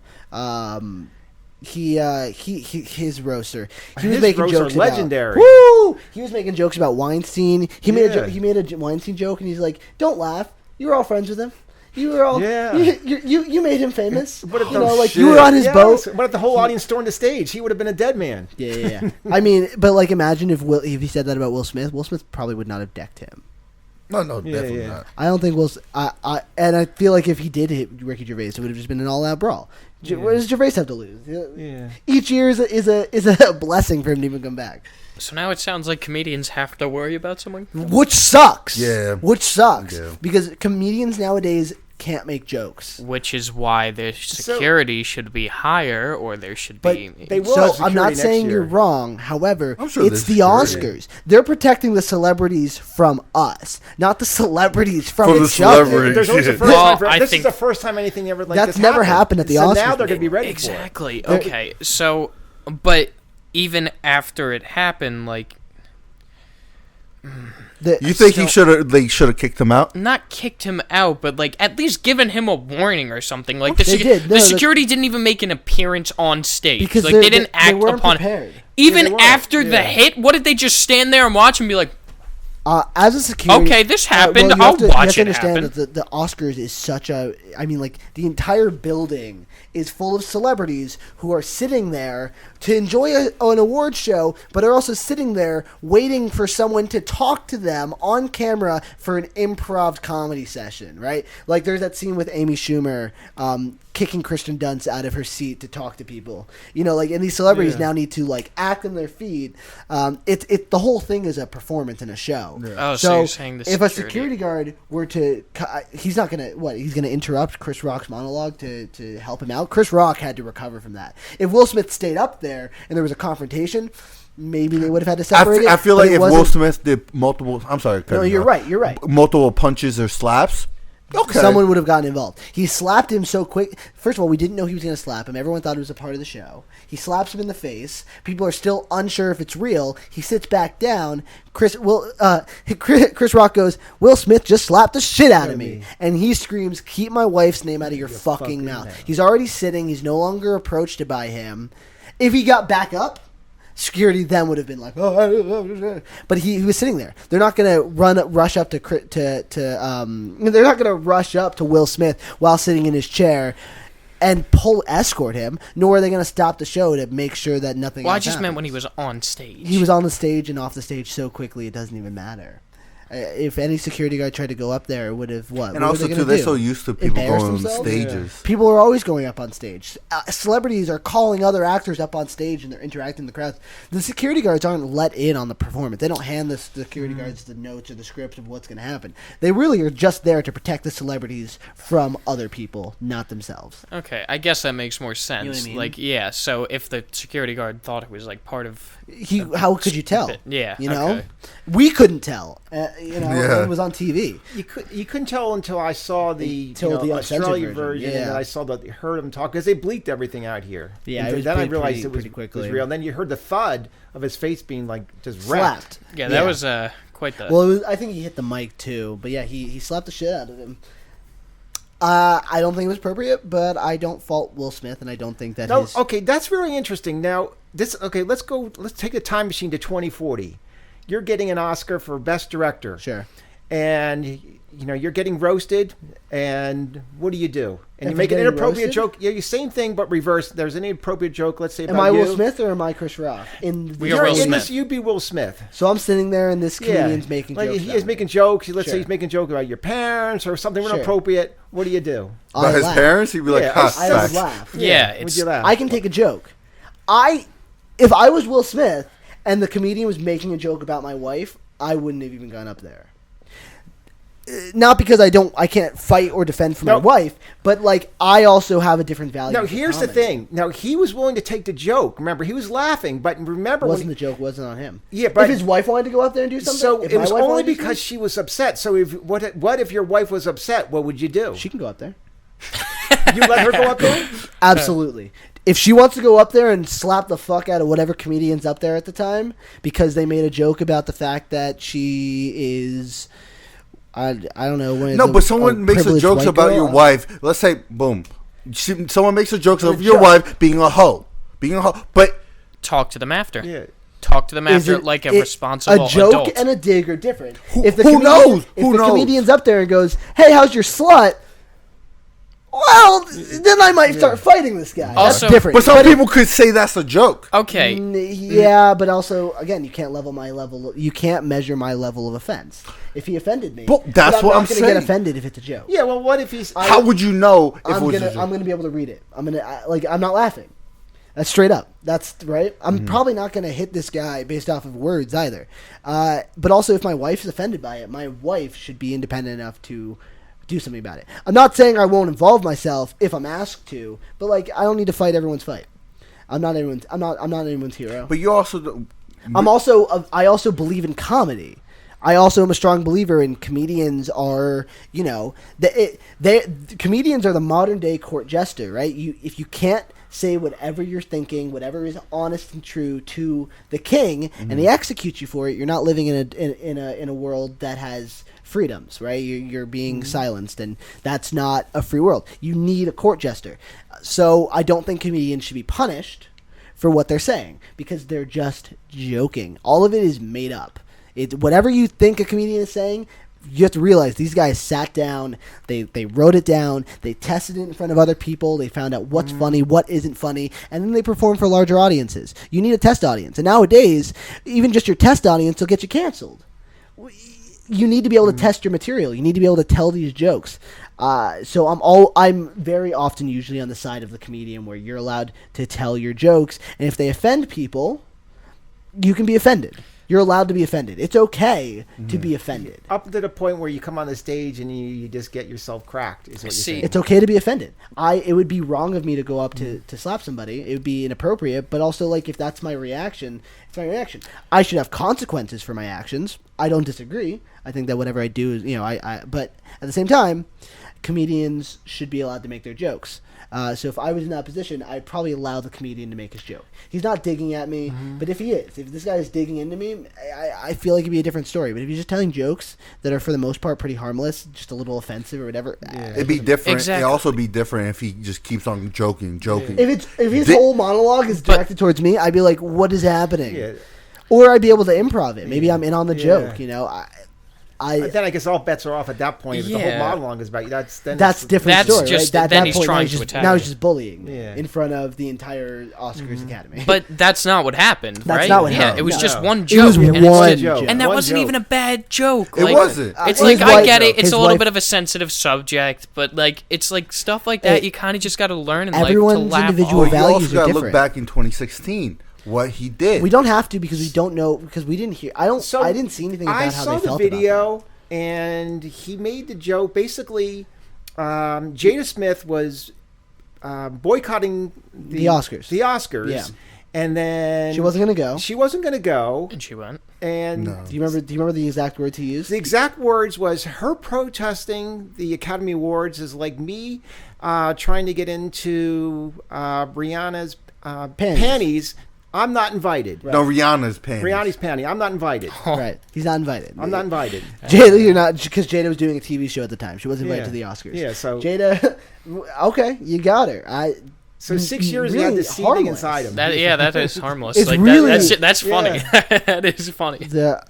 His roaster. He was making jokes legendary. Woo! He was making jokes about Weinstein. He made a Weinstein joke, and he's like, "Don't laugh. You were all friends with him. You were all you made him famous. You were on his boat. What if the whole audience stormed the stage? He would have been a dead man. Yeah. I mean, but like, imagine if he said that about Will Smith. Will Smith probably would not have decked him. No, definitely not. I don't think and I feel like if he did hit Ricky Gervais, it would have just been an all-out brawl. What does Gervais have to lose? Yeah. Each year is a blessing for him to even come back. So now it sounds like comedians have to worry about someone, which sucks. Yeah, because comedians nowadays can't make jokes. Which is why their security should be higher, or there should be. They will. So I'm not saying you're wrong. However, it's the Oscars. They're protecting the celebrities from us, not the celebrities from each other. This is the first time anything ever like that's never happened at the Oscars. Now they're going to be ready for it. Okay. So, but even after it happened, like. You think they should have kicked him out? Not kicked him out, but like at least given him a warning or something. Like the security didn't even make an appearance on stage because like they didn't act upon prepared. Even after the hit. What did they just stand there and watch and be like? As a security, okay, this happened. I'll watch it happen. You have to understand that the Oscars is such a. I mean, like the entire building is full of celebrities who are sitting there to enjoy an award show, but are also sitting there waiting for someone to talk to them on camera for an improv comedy session, right? Like there's that scene with Amy Schumer kicking Kristen Dunst out of her seat to talk to people. You know, like, and these celebrities now need to like act on their feet. The whole thing is a performance and a show. show. Yeah. Oh, so you're saying the if a security guard were to, he's not gonna he's gonna interrupt Chris Rock's monologue to help him out. Chris Rock had to recover from that. If Will Smith stayed up there and there was a confrontation, maybe they would have had to separate it. I feel like if Will Smith did multiple, I'm sorry. No, you're right. You're right. Multiple punches or slaps. Okay. Someone would have gotten involved. He slapped him so quick. First of all, we didn't know he was going to slap him. Everyone thought it was a part of the show. He slaps him in the face. People are still unsure if it's real. He sits back down. Chris Rock goes, Will Smith just slapped the shit out of me. And he screams, keep my wife's name out of your fucking mouth. He's already sitting. He's no longer approached by him. If he got back up, security then would have been like, but he was sitting there. They're not going to rush up they're not going to rush up to Will Smith while sitting in his chair and escort him, nor are they going to stop the show to make sure that nothing else I just happens. meant when he was on stage. He was on the stage and off the stage so quickly it doesn't even matter. If any security guard tried to go up there, it would have what? And what also, too, they're so used to people going on stages. Yeah. People are always going up on stage. Celebrities are calling other actors up on stage, and they're interacting with the crowd. The security guards aren't let in on the performance. They don't hand the security guards the notes or the script of what's going to happen. They really are just there to protect the celebrities from other people, not themselves. Okay, I guess that makes more sense. You know what I mean? Like, yeah, so if the security guard thought it was like part of... How could you tell? Yeah, you know, okay. We couldn't tell. It was on TV. You couldn't tell until I saw the Australian version, and then I heard him talk because they bleeped everything out here. Yeah, and then I realized it was real. And then you heard the thud of his face being like just slapped. Yeah, that was quite the. Well, I think he hit the mic too, but yeah, he slapped the shit out of him. I don't think it was appropriate, but I don't fault Will Smith, and I don't think that. Okay, that's very interesting. Now, let's take a time machine to 2040. You're getting an Oscar for Best Director. Sure. And you're getting roasted, and what do? And you make an inappropriate joke. Yeah, same thing, but reverse. There's an inappropriate joke. Let's say about you. Am I Will Smith or am I Chris Rock? We are Will Smith. You'd be Will Smith. So I'm sitting there, and this comedian's making jokes. He is making jokes. Let's say he's making a joke about your parents or something inappropriate. What do? About his parents? He'd be like, I would laugh. Yeah, would you laugh? I can take a joke. If I was Will Smith and the comedian was making a joke about my wife, I wouldn't have even gone up there. Not because I can't fight or defend for my wife, but like I also have a different value. Now here's the thing. Now he was willing to take the joke. Remember, he was laughing, but remember, the joke wasn't on him. Yeah, but if his wife wanted to go out there and do something, so it was only because she was upset. So what if your wife was upset? What would you do? She can go up there. You let her go up there? Absolutely. If she wants to go up there and slap the fuck out of whatever comedian's up there at the time because they made a joke about the fact that she is, I don't know. But someone makes a jokes about your wife. Let's say, boom. Someone makes a jokes of your wife being a hoe. But talk to them after. Yeah. Talk to them after like a responsible adult. A joke adult. And a dig are different. Who knows? If the comedian's up there and goes, hey, how's your slut? Well, then I might start fighting this guy. Also, that's different. But some people could say that's a joke. Okay. Yeah, but also, again, you can't you can't measure my level of offense. If he offended me, that's what I'm saying. I'm not going to get offended if it's a joke. Yeah, well, what if he's... How would you know if it was a joke? I'm going to be able to read it. I'm not laughing. That's straight up. That's right. I'm probably not going to hit this guy based off of words either. But also, if my wife is offended by it, my wife should be independent enough to do something about it. I'm not saying I won't involve myself if I'm asked to, but like I don't need to fight everyone's fight. I'm not anyone's hero. But you also I also believe in comedy. I also am a strong believer in comedians are, comedians are the modern day court jester, right? If you can't say whatever you're thinking, whatever is honest and true to the king, and he executes you for it, you're not living in a world that has freedoms, right? You're being silenced, and that's not a free world. You need a court jester. So I don't think comedians should be punished for what they're saying because they're just joking. All of it is made up. Whatever you think a comedian is saying, you have to realize these guys sat down, they wrote it down, they tested it in front of other people, they found out what's funny, what isn't funny, and then they perform for larger audiences. You need a test audience. And nowadays, even just your test audience will get you canceled. You need to be able to test your material. You need to be able to tell these jokes. So I'm very often usually on the side of the comedian where you're allowed to tell your jokes, and if they offend people, you can be offended. You're allowed to be offended. It's okay to be offended. Up to the point where you come on the stage and you just get yourself cracked, is what you're saying. It's okay to be offended. It would be wrong of me to go up to slap somebody. It would be inappropriate, but also, like, if that's my reaction, it's my reaction. I should have consequences for my actions. I don't disagree. I think that whatever I do is, but at the same time, comedians should be allowed to make their jokes. So if I was in that position, I'd probably allow the comedian to make his joke. He's not digging at me, but if this guy is digging into me, I feel like it'd be a different story. But if he's just telling jokes that are for the most part pretty harmless, just a little offensive or whatever, it'd be different. Exactly. It'd also be different if he just keeps on joking. If his whole monologue is directed towards me, I'd be like, "What is happening?" Yeah. Or I'd be able to improv it. Maybe I'm in on the joke. Then I guess all bets are off at that point. If the whole monologue is about you, that's different story. Just, right? then he's trying to attack. Now he's just bullying in front of the entire Oscars Academy. But that's not what happened, right? That's not what happened. It was just one joke. It was one joke. And that wasn't even a bad joke. It wasn't. It's like, I get it. It's a little bit of a sensitive subject, but like it's like stuff like that you kind of just got to learn and like to laugh. Individual values you also got to look look back in 2016. What he did. We don't have to because we don't know because we didn't hear. I didn't see anything about how they felt about it. I saw the video. And he made the joke. Basically, Jada Smith was boycotting the Oscars. The Oscars. Yeah. And then she wasn't going to go. She wasn't going to go. And she went. And no. Do you remember the exact words he used? The exact words was her protesting the Academy Awards is like me trying to get into Rihanna's panties. I'm not invited. Right. No, Rihanna's panties. Rihanna's panty. I'm not invited. Right. He's not invited. I'm not invited. Jada, you're not, because Jada was doing a TV show at the time. She wasn't invited to the Oscars. Yeah, so. Jada, okay, you got her. So 6 years really he had this seething inside him. That is harmless. It's like, really, that's funny. That is funny. The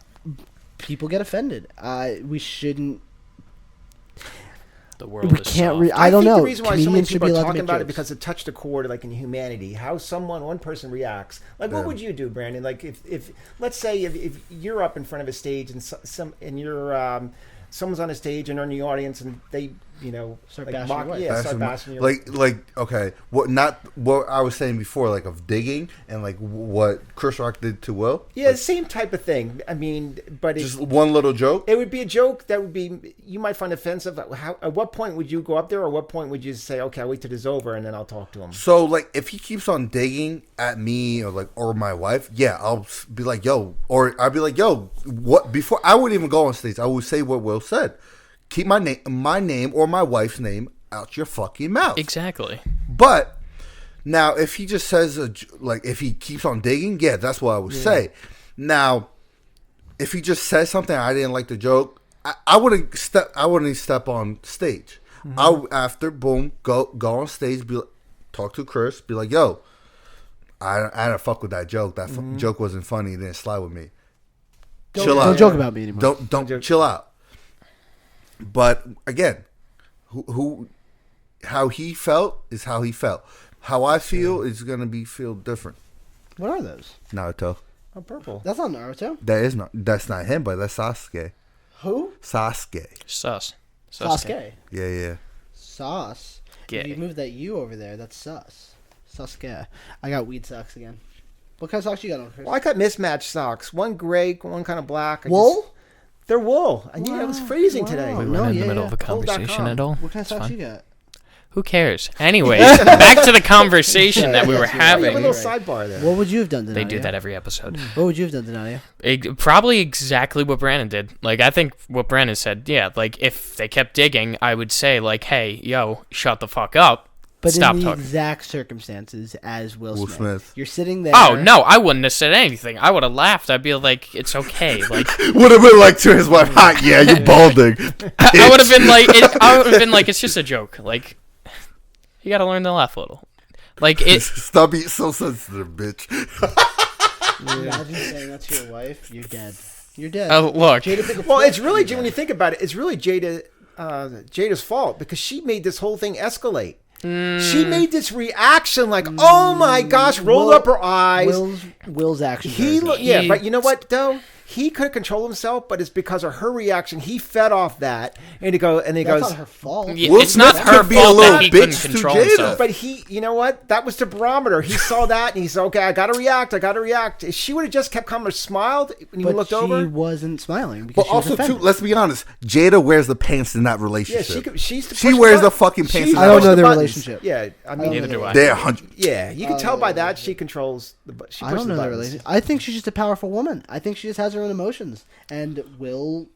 people get offended. We shouldn't. The world is soft. I don't know. The reason why so many people are talking about it because it touched a chord, like in humanity. How one person reacts. Like, what would you do, Brandon? Like, if let's say if you're up in front of a stage and you're someone's on a stage and they're in the audience and they start like bashing start bashing your like okay, what I was saying before, like of digging and like what Chris Rock did to Will. Yeah, like, same type of thing. I mean, but just one little joke. It would be a joke that would be you might find offensive. At what point would you go up there, or what point would you say, okay, I'll wait till this is over and then I'll talk to him? So like, if he keeps on digging at me or my wife, yeah, I'll be like, yo, or I'll be like, yo, what? Before I wouldn't even go on stage, I would say what Will said. Keep my name or my wife's name out your fucking mouth. Exactly. But now, if he just says if he keeps on digging, yeah, that's what I would say. Now, if he just says something I didn't like the joke, I wouldn't step on stage. Mm-hmm. I would, after go on stage, talk to Chris, be like, yo, I didn't fuck with that joke. That joke wasn't funny. It didn't slide with me. Chill out. Don't joke about me anymore. Don't chill out. But again, how he felt is how he felt. How I feel is gonna feel different. What are those? Naruto. Oh, purple. That's not Naruto. That's not him, but that's Sasuke. Who? Sasuke. Sasuke. Yeah. Sauce. If you move that U over there, that's sus. Sasuke. I got weed socks again. What kind of socks you got on, Chris? Well, I got mismatched socks. One gray, one kind of black. Wool? They're wool. And it was freezing today. We weren't in the middle of a conversation at all. What kind of socks you got? Who cares? Anyways, back to the conversation that we were having. A little sidebar there. What would you have done, Donadio? They do that every episode. What would you have done, Donadio? Probably exactly what Brandon did. Like, I think what Brandon said, yeah, like, if they kept digging, I would say, like, hey, yo, shut the fuck up. But Stop in the talking. exact circumstances as Will Smith. You're sitting there. Oh, no, I wouldn't have said anything. I would have laughed. I'd be like, it's okay. Like, would have been like to his wife, yeah, you're balding. I would have been like, it's just a joke. Like, you got to learn to laugh a little. Like, stop being so sensitive, bitch. Imagine saying that to your wife. You're dead. You're dead. Oh, look. Well, it's really, when you think about it, it's really Jada's fault because she made this whole thing escalate. She made this reaction like, oh my gosh, rolled up her eyes. Will's action. But you know what, though? he could control himself, but it's because of her reaction. He fed off that, and he goes. That's not her fault. Yeah, it's not her fault that he couldn't control himself. But you know what? That was the barometer. He saw that, and he said, "Okay, I got to react. If she would have just kept calm or smiled when you looked over, she wasn't smiling. But also, too, let's be honest. Jada wears the pants in that relationship. Yeah, she wears the fucking pants. I don't know their relationship. Yeah, I mean, neither do I. They're 100. Yeah, you can tell by that she controls the. I don't know their relationship. I think she's just a powerful woman. I think she just has her own emotions, and Will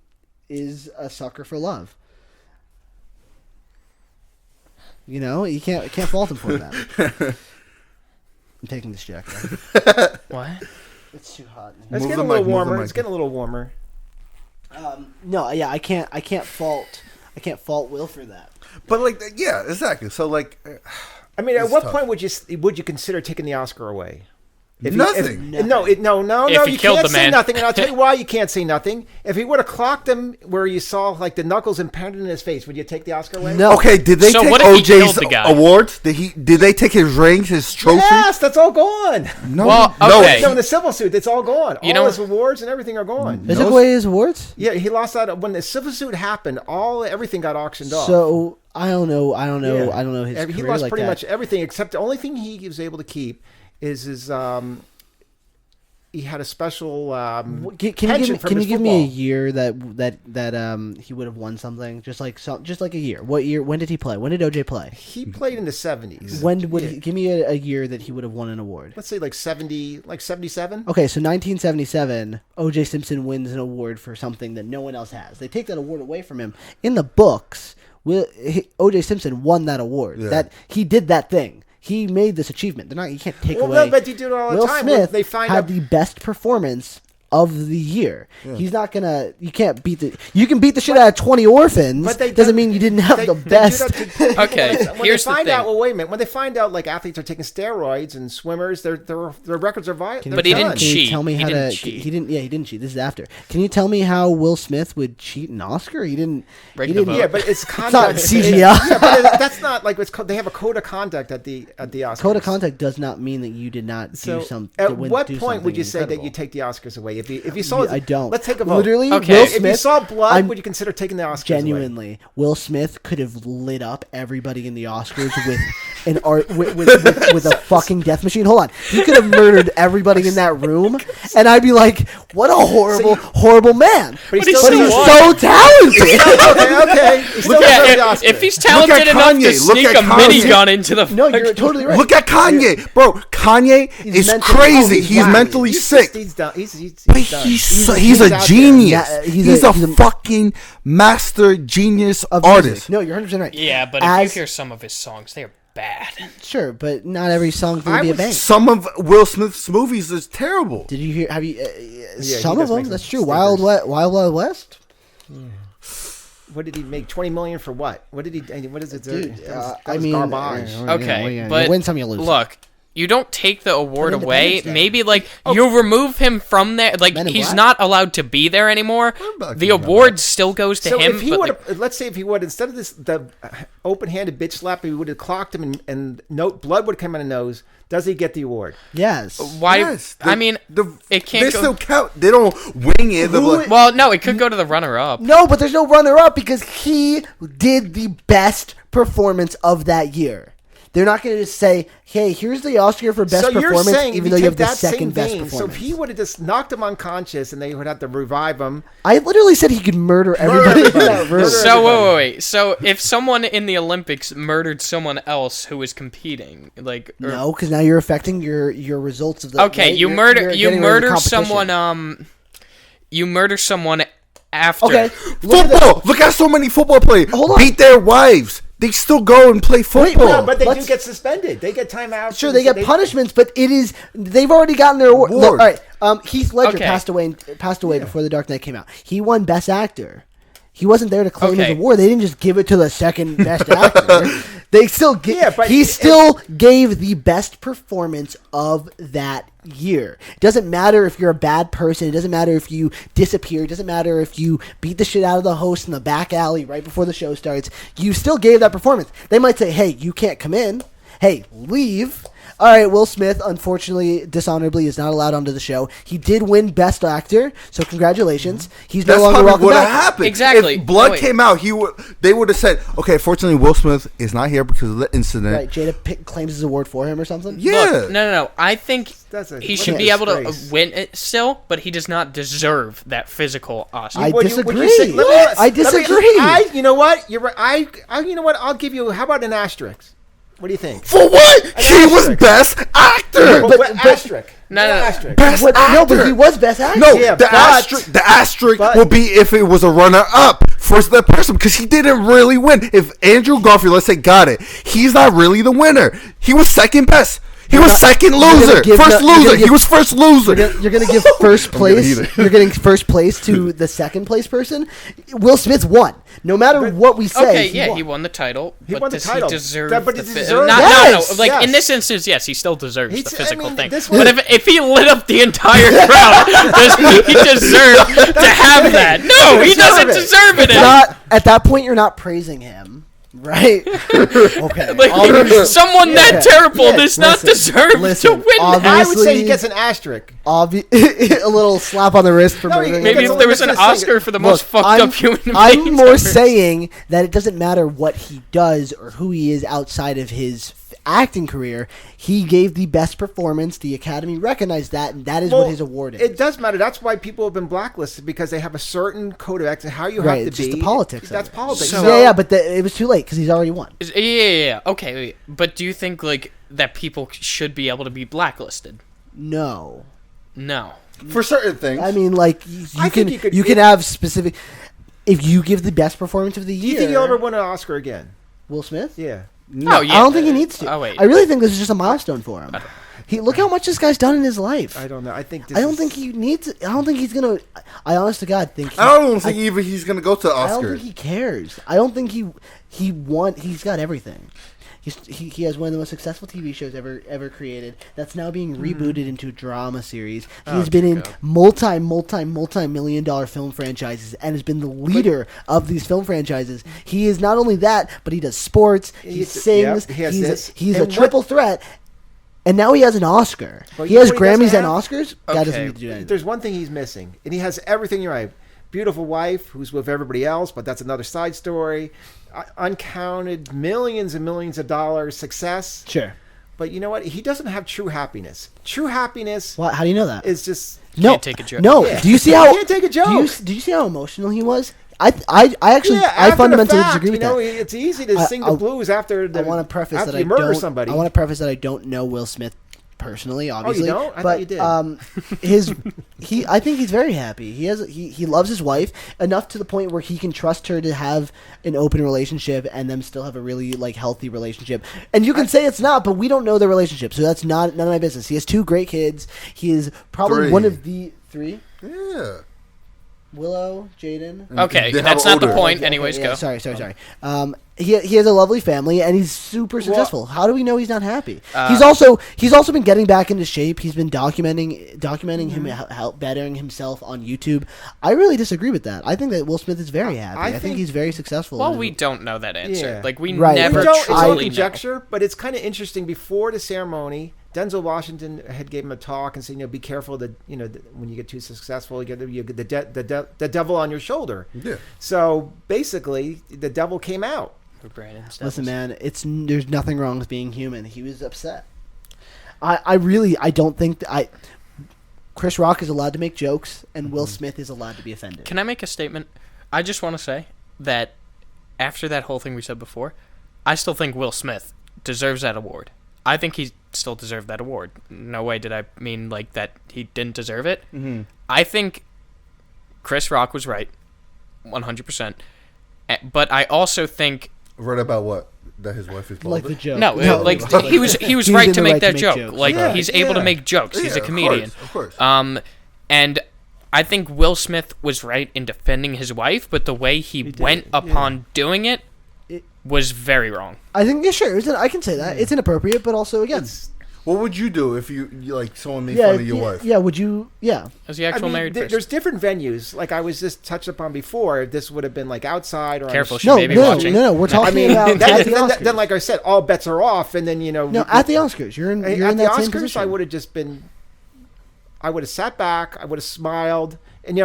is a sucker for love. You know, you can't fault him for that. I'm taking this jacket off. What? It's too hot. It's getting a little warmer. It's getting a little warmer. No, yeah, I can't fault Will for that. But like, yeah, exactly. So like, I mean, at what point would you consider taking the Oscar away? Nothing. No. You can't say nothing, and I'll tell you why you can't say nothing. If he would have clocked him where you saw like the knuckles implanted in his face, would you take the Oscar away? No. Okay, did they take OJ's awards? Did they take his rings, his trophy? Yes, that's all gone. No, well, okay. No, in the civil suit, it's all gone. All his awards and everything are gone. They took away his awards? Yeah, he lost that when the civil suit happened. Everything got auctioned off. So I don't know. I don't know his career. He lost pretty much everything except the only thing he was able to keep is his. He had a special can you give me a year that he would have won something? Just like a year. What year? When did he play? When did OJ play? He played in the 70s. When would he, give me a year that he would have won an award? Let's say like 77. Okay, so 1977, OJ Simpson wins an award for something that no one else has. They take that award away from him. In the books, OJ Simpson won that award. Yeah. That he did that thing. He made this achievement. You can't take away. No, but you do it all the Will time. Smith they find had the best performance of the year. Yeah. He's not gonna. You can't beat the. You can beat the shit out of 20 orphans. But doesn't mean you didn't have the best. Okay, here's the thing. Wait a minute. When they find out like athletes are taking steroids and swimmers, their records are violent. But he didn't cheat. Can you tell me how to? He didn't. Yeah, he didn't cheat. This is after. Can you tell me how Will Smith would cheat an Oscar? He didn't. Yeah, but it's conduct. Not CGI. Yeah, but that's not like they have a code of conduct at the Oscars. Code of conduct does not mean that you did not do something. At what point would you say that you take the Oscars away? If you saw. I don't. Let's take a vote. Literally, okay. Will Smith, if you saw blood, would you consider taking the Oscars genuinely, away? Will Smith could have lit up everybody in the Oscars with a fucking death machine. Hold on. He could have murdered everybody in that room, and I'd be like, what a horrible man. But he's so talented. Okay. If he's talented enough to sneak a minigun into the... No, you're totally right. Look at Kanye. Bro, Kanye is crazy. He's mentally sick. He's a genius. He's a fucking master genius artist. No, you're 100% right. Yeah, but if you hear some of his songs, they are bad. Sure, but not every song's going to be a bang. Some of Will Smith's movies is terrible. Did you hear? Have you? Some of them. That's true. Wild Wild West. Yeah. What did he make? 20 million for what? What is it? Dude, that was garbage. Okay, but you win some, you lose. Look. You don't take the award away. Maybe you remove him from there. Like he's not allowed to be there anymore. The award still goes to him. If he let's say if he would, instead of the open-handed bitch slap, he would have clocked him and blood would come out of his nose. Does he get the award? Yes. Why? Yes. It can't. They still count. They don't wing it. Well, no, it could go to the runner-up. No, but there's no runner-up because he did the best performance of that year. They're not going to just say, hey, here's the Oscar for best performance, even though you have the second best performance. So if he would have just knocked him unconscious and they would have to revive him. I literally said he could murder everybody in that room. So wait. So if someone in the Olympics murdered someone else who was competing, no, because now you're affecting your results of the. Okay, you murder someone. You murder someone after. Okay, football. Look at so many football players beat their wives. They still go and play football. But they do get suspended. They get time out. Sure, they get punishments, but they've already gotten their award. Look, all right, Heath Ledger passed away before The Dark Knight came out. He won Best Actor. He wasn't there to claim his award. They didn't just give it to the second best actor. They still he still gave the best performance of that year. It doesn't matter if you're a bad person. It doesn't matter if you disappear. It doesn't matter if you beat the shit out of the host in the back alley right before the show starts. You still gave that performance. They might say, hey, you can't come in. hey, leave. All right, Will Smith, unfortunately, dishonorably, is not allowed onto the show. He did win Best Actor, so congratulations. He's no longer welcome back. Happened. Exactly. If blood came out, they would have said, okay, fortunately, Will Smith is not here because of the incident. Right, Jada claims his award for him or something? Yeah. Look, no. I think he should be able to win it still, but he does not deserve that physical Oscar. I disagree. I disagree. You know what? You're right. You know what? I'll give you, how about an asterisk? What do you think? For what? He was Best Actor. But asterisk. No. Asterisk. Best Actor. No, but he was Best Actor. No, the asterisk will be if it was a runner-up for that person because he didn't really win. If Andrew Garfield, let's say, got it, he's not really the winner. He was second best. He was second loser. First loser. He was first loser. You're going to give first place. You're getting first place to the second place person. Will Smith won. No matter what we say. Okay, he won the title. He won the title. He deserve but the deserve No. Like in this instance, yes, he still deserves the physical thing. But if he lit up the entire crowd, does he deserve to have that? No, he doesn't deserve it. At that point, you're not praising him. Right? Okay. Like, someone that terrible does not deserve to win that. I would say he gets an asterisk. A little slap on the wrist for murdering. Maybe if there was an Oscar for the most fucked up human being. I'm more saying that it doesn't matter what he does or who he is outside of his acting career. He gave the best performance. The Academy recognized that, and that is what his award is. It does matter. That's why people have been blacklisted, because they have a certain code of ethics, how you have to be. It's just the politics. That's politics. But it was too late because he's already won. Yeah. Okay, but do you think that people should be able to be blacklisted? No. For certain things. I mean, you can have specific. If you give the best performance of the year, do you think he'll ever win an Oscar again? Will Smith? Yeah. No, I don't think he needs to. Oh, wait. I really think this is just a milestone for him. Look how much this guy's done in his life. I don't know. I don't think he needs. I don't think he's gonna. I honest to God think. I don't think even he's gonna go to the Oscars. I don't think he cares. I don't think he want. He's got everything. He has one of the most successful TV shows ever created. That's now being rebooted into a drama series. He's been in multi-million-dollar film franchises and has been the leader of these film franchises. He is not only that, but he does sports. He sings. He's a triple threat. And now he has an Oscar. He has Grammys and Oscars. Okay. That doesn't need to do anything. There's one thing he's missing, and he has everything. You're right. Beautiful wife who's with everybody else, but that's another side story. Uncounted millions and millions of dollars, success. Sure. But you know what? He doesn't have true happiness. True happiness. What? How do you know that? Is just can't take a joke. No. Yeah. Do you see how? Can't take a joke. Do you see how emotional he was? I fundamentally disagree with that. It's easy to sing the blues after I want to preface that you murder somebody. I want to preface that I don't know Will Smith personally, obviously. Oh, you don't? I thought you did. I think he's very happy. He loves his wife enough to the point where he can trust her to have an open relationship and them still have a really healthy relationship. And you can say it's not, but we don't know their relationship, so that's none of my business. He has 2 great kids. He is probably one of the 3. Yeah. Willow, Jaden. Okay, that's not the point. Anyways, go. Sorry. He has a lovely family and he's super successful. How do we know he's not happy? He's also been getting back into shape. He's been documenting him bettering himself on YouTube. I really disagree with that. I think that Will Smith is very happy. I think he's very successful. Well, we don't know that answer. Yeah. We never it's all truly conjecture, know. But it's kind of interesting. Before the ceremony, Denzel Washington had gave him a talk and said, be careful that when you get too succnosuccessful, you get the devil on your shoulder. Yeah. So basically, the devil came out. Listen, man, there's nothing wrong with being human. He was upset. I don't think that Chris Rock is allowed to make jokes and Will Smith is allowed to be offended. Can I make a statement? I just want to say that after that whole thing we said before, I still think Will Smith deserves that award. I think he still deserved that award. No way did I mean that he didn't deserve it. Mm-hmm. I think Chris Rock was right, 100%. But I also think... Right about what? That his wife is bald? The joke. No, he was right to make that joke. He's able to make jokes. He's a comedian. Of course. And I think Will Smith was right in defending his wife, but the way he went upon doing it was very wrong. I think, sure. I can say that. It's inappropriate, but also, again... What would you do if you like someone made fun of your wife? Yeah, would you? Yeah. As the actual married person. There's different venues. Like I was just touched upon before. This would have been like outside or careful. She may be watching. No, we're talking about then, like I said, all bets are off, and then at the Oscars, you're in at that the same Oscars. position. I would have just been. I would have sat back. I would have smiled, and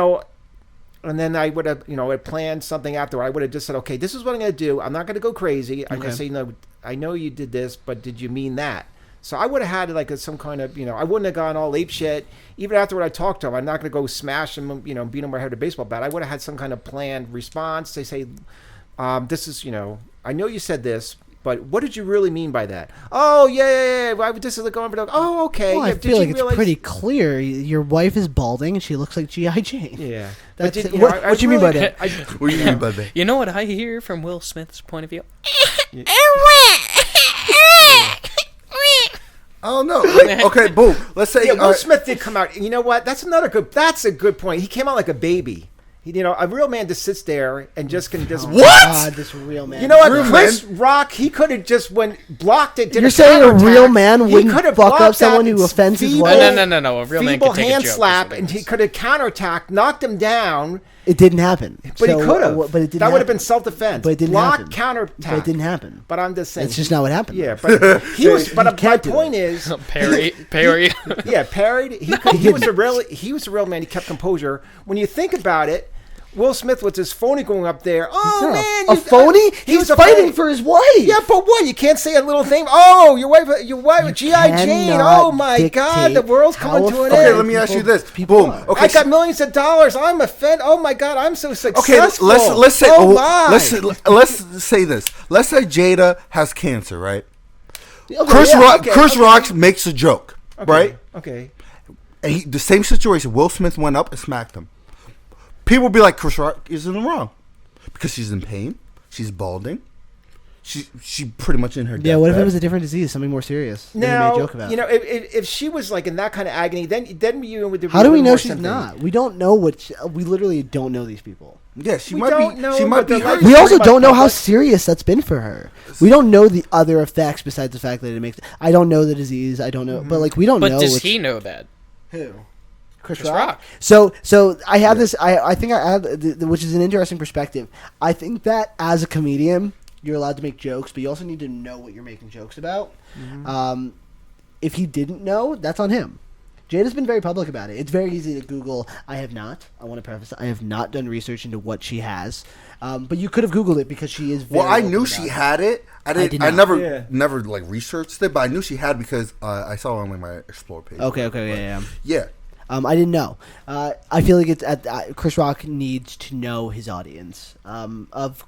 and then I would have, had planned something after. I would have just said, okay, this is what I'm going to do. I'm not going to go crazy. I'm going to say, no, I know you did this, but did you mean that? So I would have had like some kind of, I wouldn't have gone all ape shit. Even after what I talked to him, I'm not going to go smash him, beat him where I had a baseball bat. I would have had some kind of planned response. They say, this is, I know you said this, but what did you really mean by that? Oh, yeah. I would just look over. Oh, okay. Well, I feel like it's pretty clear. Your wife is balding and she looks like G.I. Jane. Yeah. What do you mean by that? What do you mean by that? You know what I hear from Will Smith's point of view? Oh no! Okay, boom. Let's say Will Smith did come out. You know what? That's a good point. He came out like a baby. A real man just sits there and just can just what? God, this real man. You know what? Chris Rock, he could have just blocked it. You're saying a real man wouldn't fuck up someone who offends his wife? No. A real man could take hand a joke slap, and he could have counterattacked, knocked him down. It didn't happen. But he could have. But it didn't. That would have been self-defense. But it didn't happen. Counterattack. But it didn't happen. But I'm just saying. It's just not what happened. Yeah, but he was. But my point is, parry. Yeah, parried. He was a real man. He kept composure. When you think about it, Will Smith with his phony going up there. Oh, man. A phony? He's fighting for his wife. Yeah, but what? You can't say a little thing. Oh, your wife, G.I. Jane. Oh, my God. The world's coming to an end. Okay, let me ask you this. Boom. Okay, I got millions of dollars. I'm offended. Oh, my God. I'm so successful. Okay, let's say, let's say this. Let's say Jada has cancer, right? Okay, Chris Rock makes a joke, right? Okay. And the same situation. Will Smith went up and smacked him. People will be like, Chris Rock is in the wrong because she's in pain. She's balding. She pretty much in her death. Yeah, what if it was a different disease, something more serious? Now, made a joke about. If she was like in that kind of agony, then you would. How do we know she's not? We don't know we literally don't know these people. Yeah, she might be hurt. We also don't know how serious that's been for her. We don't know the other effects besides the fact that it makes. I don't know the disease. I don't know, but we don't know. But does he know that? Who? Chris Rock. So I have this. I think I have, which is an interesting perspective. I think that as a comedian, you're allowed to make jokes, but you also need to know what you're making jokes about. Mm-hmm. If he didn't know, that's on him. Jada's been very public about it. It's very easy to Google. I have not. I want to preface. I have not done research into what she has. But you could have Googled it because she is. Very I knew she had it. I never like researched it, but I knew she had because I saw it on like my Explore page. Okay, yeah. I didn't know. I feel like it's Chris Rock needs to know his audience of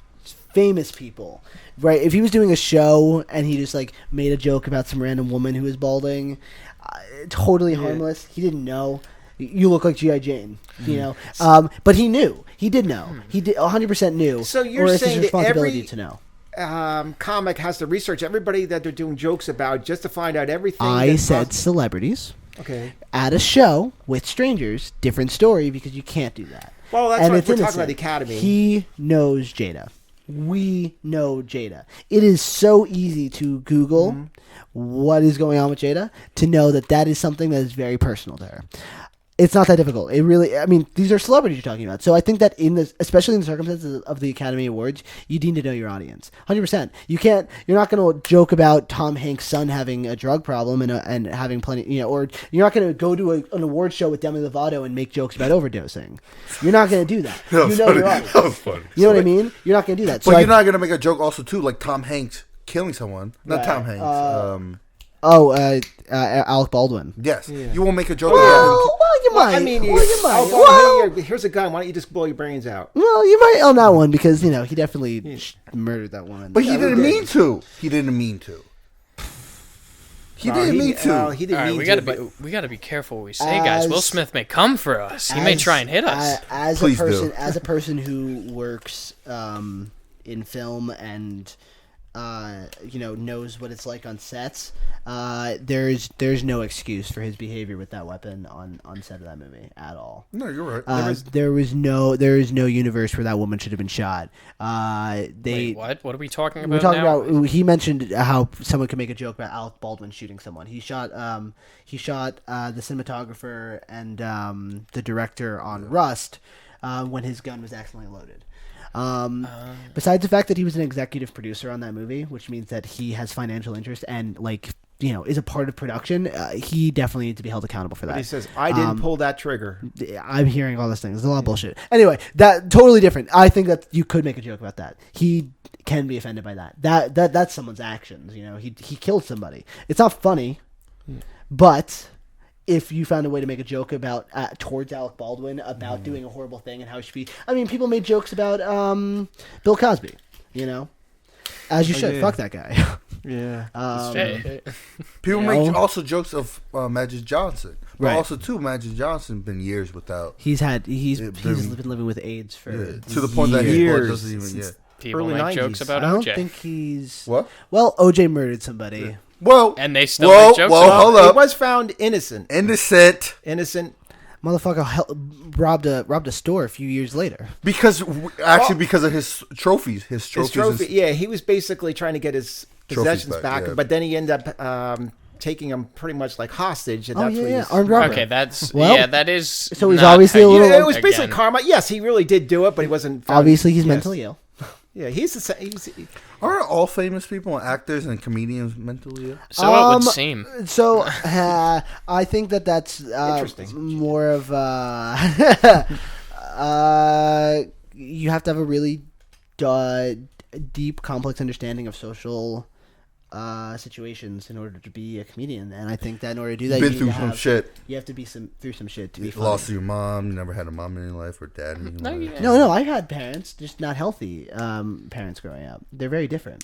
famous people, right? If he was doing a show and he just like made a joke about some random woman who was balding, totally harmless. He didn't know. You look like G.I. Jane, but he knew. He did know. He did 100% knew. So you're saying his responsibility to know. Comic has to research everybody that they're doing jokes about just to find out everything. I said celebrities. Okay. At a show with strangers, different story because you can't do that. Well, that's what we're talking about the Academy. He knows Jada. We know Jada. It is so easy to Google what is going on with Jada to know that is something that is very personal to her. It's not that difficult. It really, these are celebrities you're talking about. So I think that especially in the circumstances of the Academy Awards, you need to know your audience. 100%. You're not going to joke about Tom Hanks' son having a drug problem and having plenty, or you're not going to go to an award show with Demi Lovato and make jokes about overdosing. You're not going to do that. Your audience. That was funny. You know what I mean? You're not going to do that. But you're not going to make a joke also too, like Tom Hanks killing someone. Not Tom Hanks. Alec Baldwin. Yes. Yeah. You won't make a joke. Well, you might. Here's a gun. Why don't you just blow your brains out? Well, you might on that one because, he definitely murdered that woman. But he didn't mean to. He didn't mean to. We got to be careful what we say, guys. Will Smith may come for us. He may try and hit us. As a person who works in film and knows what it's like on sets, there's no excuse for his behavior with that weapon on set of that movie at all. No, you're right. There is no universe where that woman should have been shot. Wait, what? What are we talking about? We're talking about. He mentioned how someone could make a joke about Alec Baldwin shooting someone. He shot the cinematographer and the director on Rust when his gun was accidentally loaded. Besides the fact that he was an executive producer on that movie, which means that he has financial interest and is a part of production, he definitely needs to be held accountable for that. But he says, I didn't pull that trigger. I'm hearing all these things. There's a lot of bullshit. Anyway, that totally different. I think that you could make a joke about that. He can be offended by that. That's someone's actions. He killed somebody. It's not funny, but if you found a way to make a joke about towards Alec Baldwin about doing a horrible thing and how he should be. I mean, people made jokes about Bill Cosby, as you should. Fuck that guy. Yeah. People make also jokes of Magic Johnson. But Right. also, too, Magic Johnson been years without. He's been living with AIDS for to the point that his blood doesn't even. Yeah. People early make 90s. jokes about I don't OJ. think he's. What? Well, OJ murdered somebody. Yeah. Well, And they still make jokes about hold It up. was found innocent. Innocent. Motherfucker robbed a store a few years later. Because of his trophies. His trophies. He was basically trying to get his possessions back, yeah. but then he ended up taking them pretty much like hostage, and that's what he's... armed robbery. Okay, that is. So he's not obviously how a you- little- It was basically again. karma. Yes, he really did do it, but he wasn't found, Obviously, he's yes. mentally ill. Yeah, he's Aren't all famous people, actors and comedians, mentally ill? So it would seem. So I think that's Interesting. more of you have to have a really deep, complex understanding of social situations in order to be a comedian, and I think that in order to do that, Been through some shit. You have to be through some shit to be You funny. lost your mom. You never had a mom in your life or dad in your life. No, I had parents, just not healthy parents growing up. They're very different.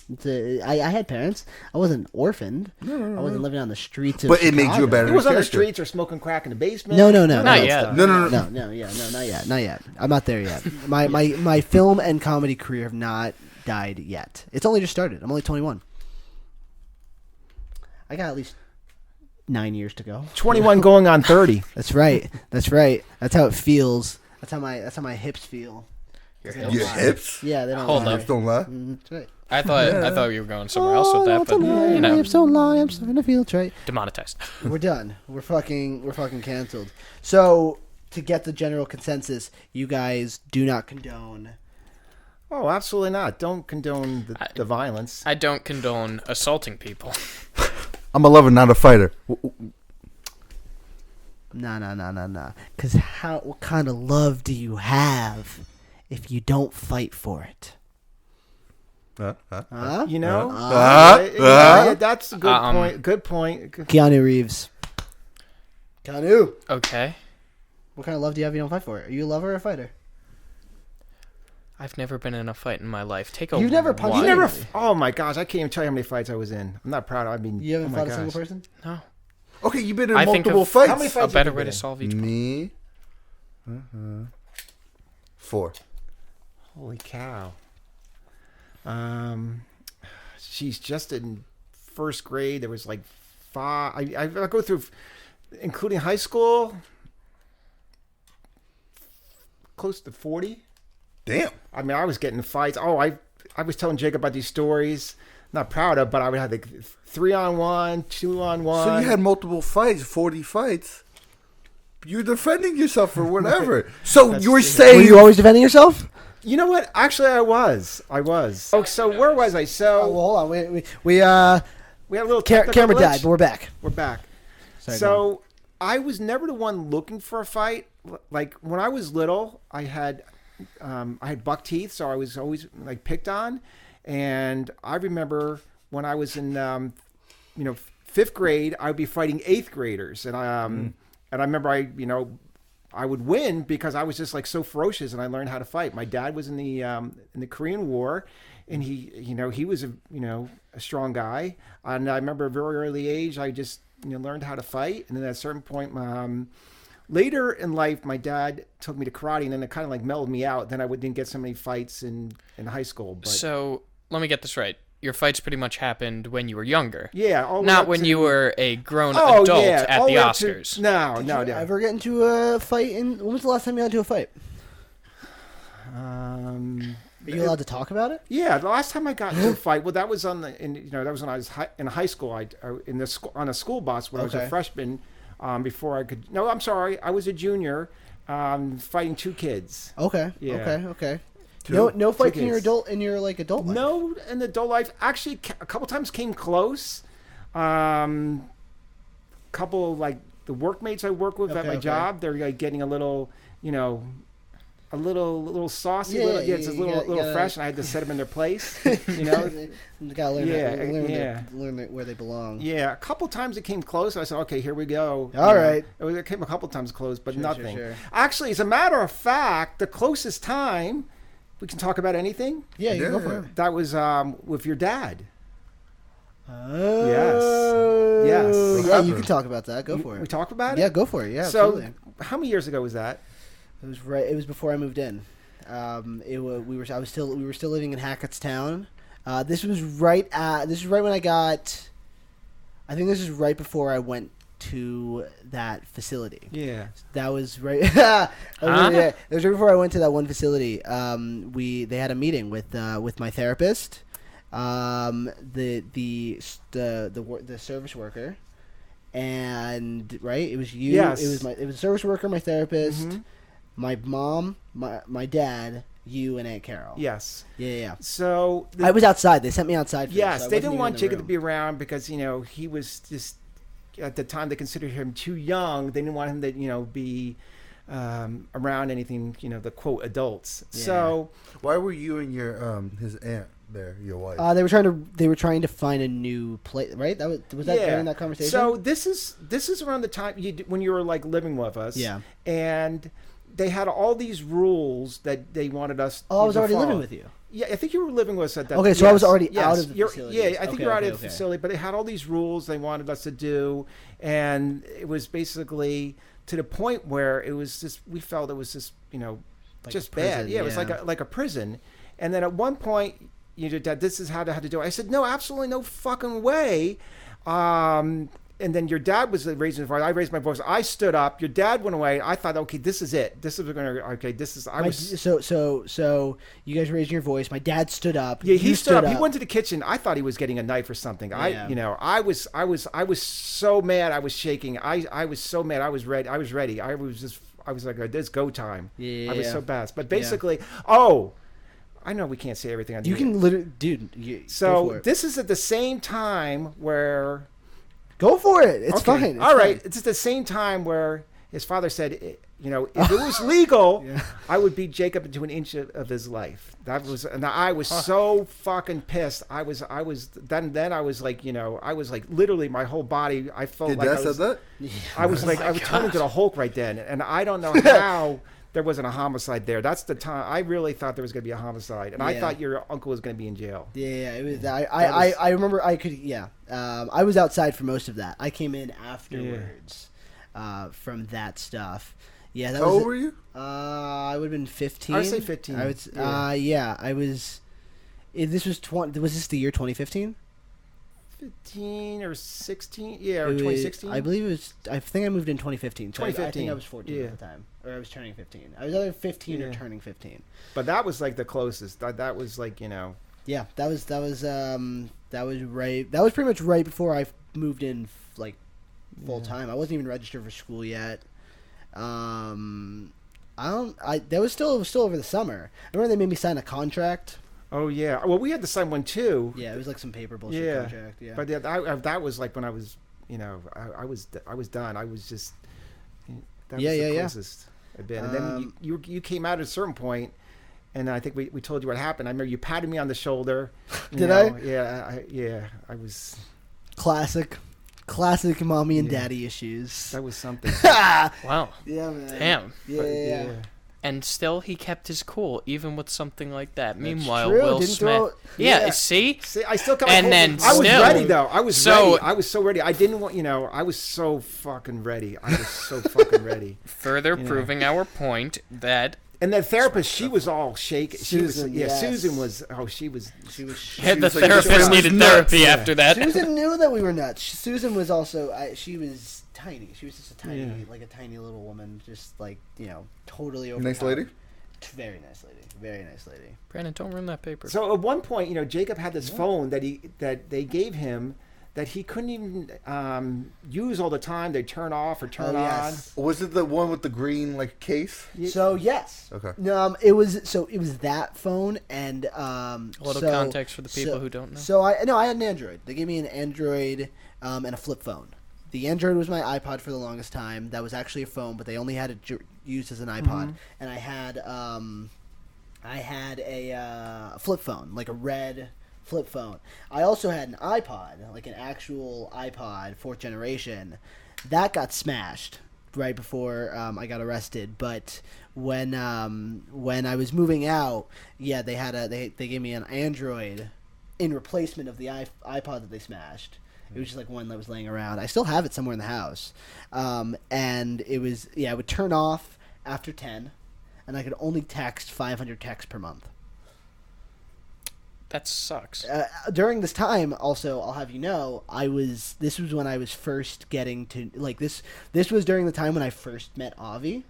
I had parents. I wasn't orphaned. I wasn't living on the streets of But it made Chicago. you a better He was on the character. streets or smoking crack in the basement. No. Not yet. No. Not yet. I'm not there yet. My film and comedy career have not died yet. It's only just started. I'm only 21. I got at least 9 years to go. 21 going on 30. That's right. That's how it feels. That's how my hips feel. Your Your hips. hips? Yeah, they don't Hold lie. up. Hips don't lie? That's right. I thought you were going somewhere else with that, but My hips don't lie. I'm starting to feel it's right. demonetized. We're done. We're fucking canceled. So to get the general consensus, you guys do not condone. Oh, absolutely not. Don't condone the violence. I don't condone assaulting people. I'm a lover, not a fighter. Nah. Because what kind of love do you have if you don't fight for it? You Huh? know? Uh-huh. That's a good point. Good point. Keanu Reeves. Keanu. Okay. What kind of love do you have if you don't fight for it? Are you a lover or a fighter? I've never been in a fight in my life. You've never punched while. anybody? Oh my gosh, I can't even tell you how many fights I was in. I'm not proud. You haven't oh my fought a gosh. single person? No. Okay, you've been in I think multiple of- fights. How many fights A better have you way been to in? solve each one. Me? 4. Holy cow. She's just in first grade. There was like 5. I go through, including high school, close to 40. Damn. I mean, I was getting fights. Oh, I was telling Jake about these stories. Not proud of, but I would have like 3-on-1, 2-on-1. So you had multiple fights, 40 fights. You're defending yourself or whatever. So you were saying... Were you always defending yourself? You know what? Actually, I was. Oh, so where was I? So Oh, well, hold on. We we had a little technical camera glitch. died, but we're back. We're back. Sorry, go So I was never the one looking for a fight. Like when I was little, I had buck teeth, so I was always like picked on. And I remember when I was in 5th grade, I would be fighting 8th graders, and I remember I would win because I was just like so ferocious, and I learned how to fight. My dad was in the Korean War, and he was a strong guy. And I remember at a very early age, I just learned how to fight. And then at a certain point, later in life, my dad took me to karate, and then it kind of like mellowed me out. Then I didn't get so many fights in high school. But So let me get this right. your fights pretty much happened when you were younger. Yeah. Not when you were a grown adult at the Oscars. Did you ever get into a fight? When was the last time you got into a fight? Are you allowed to talk about it? Yeah, the last time I got into a fight, well, that was that was when I was in high school. On a school bus when I was a freshman. Before I could. No, I'm sorry. I was a junior, fighting 2 kids. Okay. Yeah. Okay. No fights in your adult life. No, in adult life. Actually, a couple times came close. Couple like the workmates I work with at my job, they're like getting a little, a little saucy. It's a little fresh, and I had to set them in their place. You gotta learn where they belong. Yeah, a couple times it came close. I said, "Okay, here we go." All right. It came a couple times close, but nothing. Sure. Actually, as a matter of fact, the closest time we can talk about anything. Yeah, you go for it. That was with your dad. Oh. Yes. Yeah, you can talk about that. Go for it. We talk about it. Yeah, go for it. Yeah. So, absolutely. How many years ago was that? It was right. It was before I moved in. We were still living in Hackettstown. This was right when I got. I think this is right before I went to that facility. Yeah. That was right. Yeah, it was right before I went to that one facility. They had a meeting with my therapist, the service worker, and right. It was you. Yes. It was a service worker, my therapist, my mom, my dad, you, and Aunt Carol. Yes. Yeah. So I was outside. They sent me outside. Yes, they didn't want Jacob to be around because he was just. At the time, they considered him too young. They didn't want him to, be around anything, the quote adults. Yeah. So, why were you and your his aunt there, your wife? They were trying to find a new place, right? Was that during that conversation? So this is around the time when you were like living with us. Yeah, and they had all these rules that they wanted us. Oh, I was already living with you. Yeah, I think you were living with us at that. Okay, so I was already out of the facility. Yeah, I think you were out of the facility, but they had all these rules they wanted us to do, and it was basically to the point where it was just we felt it was just like just prison, bad. Yeah, it was like a prison. And then at one point, Dad, this is how to do it. I said, no, absolutely no fucking way. And then your dad was raising his voice. I raised my voice. I stood up. Your dad went away. I thought, okay, this is it. This is gonna. Okay, this is. So you guys raised your voice. My dad stood up. Yeah, he stood up. He went to the kitchen. I thought he was getting a knife or something. Yeah. I was so mad. I was shaking. I was so mad. I was ready. I was like, it's go time. Yeah. I was so bad. But basically, I know we can't say everything on the You can literally, dude. So this is at the same time where. Go for it. It's fine. All right. It's at the same time where his father said, if it was legal, I would beat Jacob into an inch of his life. And I was so fucking pissed. I was like literally my whole body. I felt like Dad said that? I was like, I was turning into the Hulk right then. And I don't know how there wasn't a homicide there. That's the time I really thought there was going to be a homicide, and I thought your uncle was going to be in jail. Yeah, it was. I remember. I could. Yeah, I was outside for most of that. I came in afterwards from that stuff. Yeah, that How old were you? I would have been 15. I would say 15. I would. I was. Was this the year 2015? 15 or 16, or 2016. I believe it was. I think I moved in 2015. So 2015. I think I was 14 at the time, or I was turning 15. I was either 15 or turning 15. But that was like the closest. That was like Yeah, that was right. That was pretty much right before I moved in like full time. I wasn't even registered for school yet. That was still over the summer. I remember they made me sign a contract. Oh yeah, well we had to sign one too. Yeah, it was like some paper bullshit contract. Yeah, but that was like when I was, I was done. I was just that was the closest I'd been. And then you came out at a certain point, and I think we told you what happened. I remember you patted me on the shoulder. Did I? Yeah, I was classic mommy and daddy issues. That was something. Wow. Yeah, man. Damn. Yeah. And still, he kept his cool, even with something like that. That's Meanwhile, true. Will Smith. See, I still got. And then I was still, ready though. I was ready. I was so ready. I didn't want. I was so fucking ready. I was so fucking ready. Further proving our point that And the therapist, she was all shaken. Susan, Susan was. Oh, she was. The therapist needed therapy after that. Susan knew that we were nuts. Susan was also. She was tiny. She was just a tiny, like a tiny little woman, just like totally over. Nice lady. Very nice lady. Very nice lady. Brandon, don't ruin that paper. So at one point, Jacob had this phone that they gave him that he couldn't even use all the time. They turn off or turn on. Was it the one with the green case? So yes. Okay. It was that phone and a little context for the people who don't know. So I had an Android. They gave me an Android and a flip phone. The Android was my iPod for the longest time. That was actually a phone, but they only had it used as an iPod. And I had a flip phone, like a red flip phone. I also had an iPod, like an actual iPod, 4th generation. That got smashed right before I got arrested. But when I was moving out, they gave me an Android in replacement of the iPod that they smashed. It was just like one that was laying around. I still have it somewhere in the house. And it would turn off after 10, and I could only text 500 texts per month. That sucks. During this time, also, I'll have you know, this was when I was first getting to, this was during the time when I first met Avi.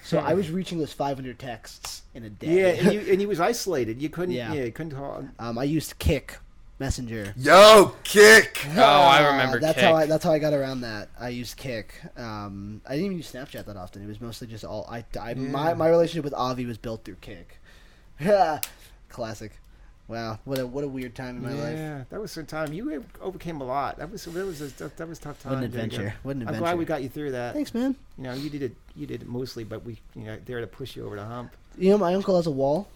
So I was reaching those 500 texts in a day. Yeah, and he was isolated. You couldn't, you couldn't talk. I used Kik Messenger. Yo, Kik! Oh, I remember that's Kik. That's how I got around that. I used Kik. I didn't even use Snapchat that often. It was mostly just my relationship with Avi was built through Kik. Classic. Wow, what a weird time in my life. Yeah, that was some time. You overcame a lot. That was a tough time. What an adventure. I'm glad we got you through that. Thanks, man. You did it mostly, but we there to push you over the hump. My uncle has a wall.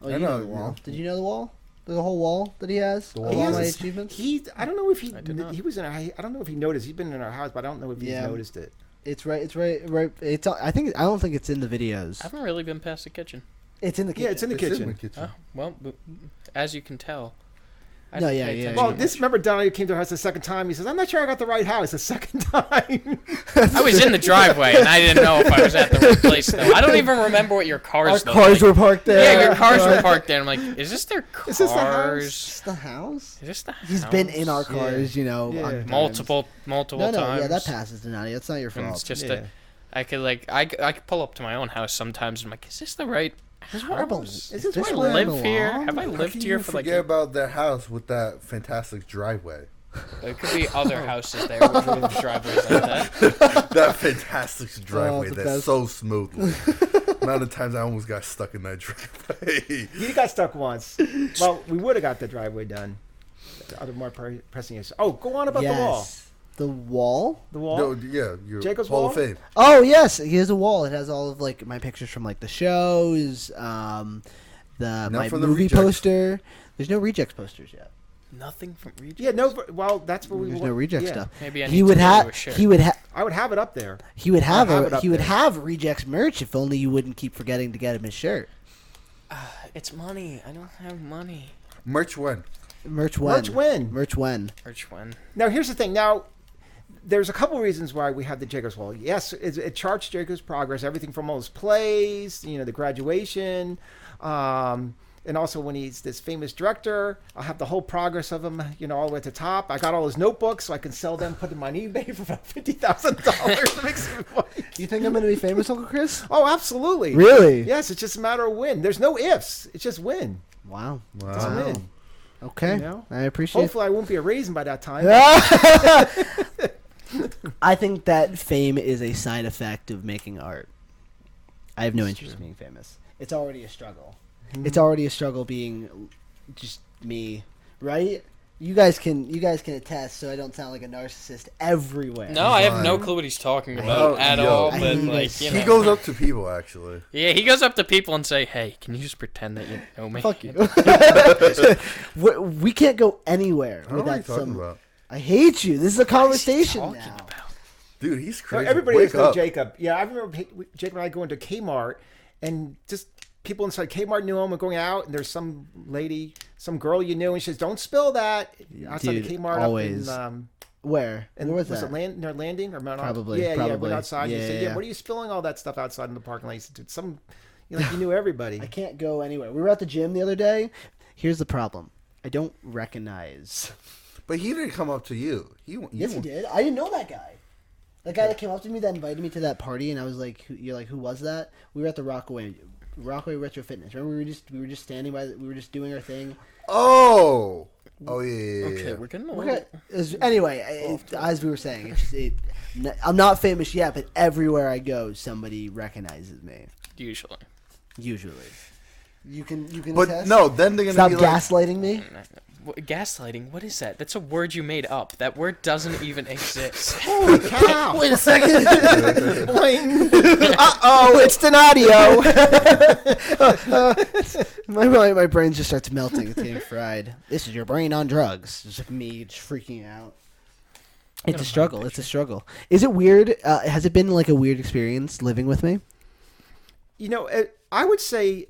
Oh, I know the wall. Did you know the wall? The whole wall that he has. The wall. All my achievements. I don't know if he was in. I don't know if he noticed. He's been in our house, but I don't know if he's noticed it. It's right. I don't think it's in the videos. I haven't really been past the kitchen. It's in the kitchen. Yeah, it's in the kitchen. Oh, well, as you can tell. Yeah. Well, remember Donadio came to our house the second time. He says, "I'm not sure I got the right house the second time." I was in the driveway, and I didn't know if I was at the right place, though. I don't even remember what your cars looked like. Our cars were parked there. Yeah, your cars were parked there. I'm like, is this their cars? Is this the house? Is this the house? Is this the house? He's been in our cars, multiple times. Yeah, that passes, Donadio. It's not your fault. And it's just I could pull up to my own house sometimes, and I'm like, is this the right house? Is this where I live here? Have I lived here for forget about that house with that fantastic driveway? There could be other houses there with driveways like that. That fantastic driveway that's so smooth. Amount of times I almost got stuck in that driveway. You got stuck once. Well, we would have got the driveway done. The other more pressing issues. Oh, go on about the wall. The wall? The wall? No, yeah, your Jacob's Hall wall? of Fame. Oh, yes. He has a wall. It has all of my pictures from the shows, my movie poster. There's no rejects posters yet. Nothing from rejects? Yeah, no. Well, that's what There's no reject stuff. Maybe I need to do a shirt. I would have it up there. He would have rejects merch if only you wouldn't keep forgetting to get him his shirt. It's money. I don't have money. Merch when? Merch when? Now, here's the thing. Now, there's a couple reasons why we have the Jacob's Wall. Yes, it charts Jacob's progress, everything from all his plays, the graduation, and also when he's this famous director. I'll have the whole progress of him, all the way at the top. I got all his notebooks, so I can sell them, put them on eBay for about $50,000. You think I'm going to be famous, Uncle Chris? Oh, absolutely. Really? Yes, it's just a matter of win. There's no ifs. It's just win. Wow. Just win. Okay, I appreciate it. Hopefully I won't be a raisin by that time. I think that fame is a side effect of making art. I have no interest in being famous. It's already a struggle. Mm-hmm. It's already a struggle being just me, right? You guys can attest, so I don't sound like a narcissist everywhere. No, I have no clue what he's talking about at all. But he goes up to people actually. Yeah, he goes up to people and say, "Hey, can you just pretend that you know me?" Fuck you. We can't go anywhere without some. I hate you. This is a conversation now. Dude, he's crazy. Everybody knows Jacob. Yeah, I remember Jacob and I going to Kmart, and just people inside Kmart knew him. We're going out, and there's some lady, some girl you knew, and she says, "Don't spill that." Outside the Kmart, always. Where? And where was that? Was it Landing or Mount? Probably. Yeah, went outside. Yeah, you said, "Yeah, what are you spilling all that stuff outside in the parking lot?" He said, "Some You knew everybody. I can't go anywhere. We were at the gym the other day. Here's the problem. I don't recognize. But he didn't come up to you. Yes, he did. I didn't know that guy. That guy that came up to me that invited me to that party, and I was like, "You're like, who was that?" We were at the Rockaway Retro Fitness. Remember, we were just standing by. We were just doing our thing. Oh, yeah. Okay, we're getting anyway. As we were saying, I'm not famous yet, but everywhere I go, somebody recognizes me. Usually. You can. But test? no, then they're gonna stop gaslighting me. Gaslighting? What is that? That's a word you made up. That word doesn't even exist. Holy cow! Wait a second. Uh-oh, it's Donadio. My brain just starts melting. It's getting fried. This is your brain on drugs. Just me just freaking out. It's a struggle. Is it weird? Has it been like a weird experience living with me? I would say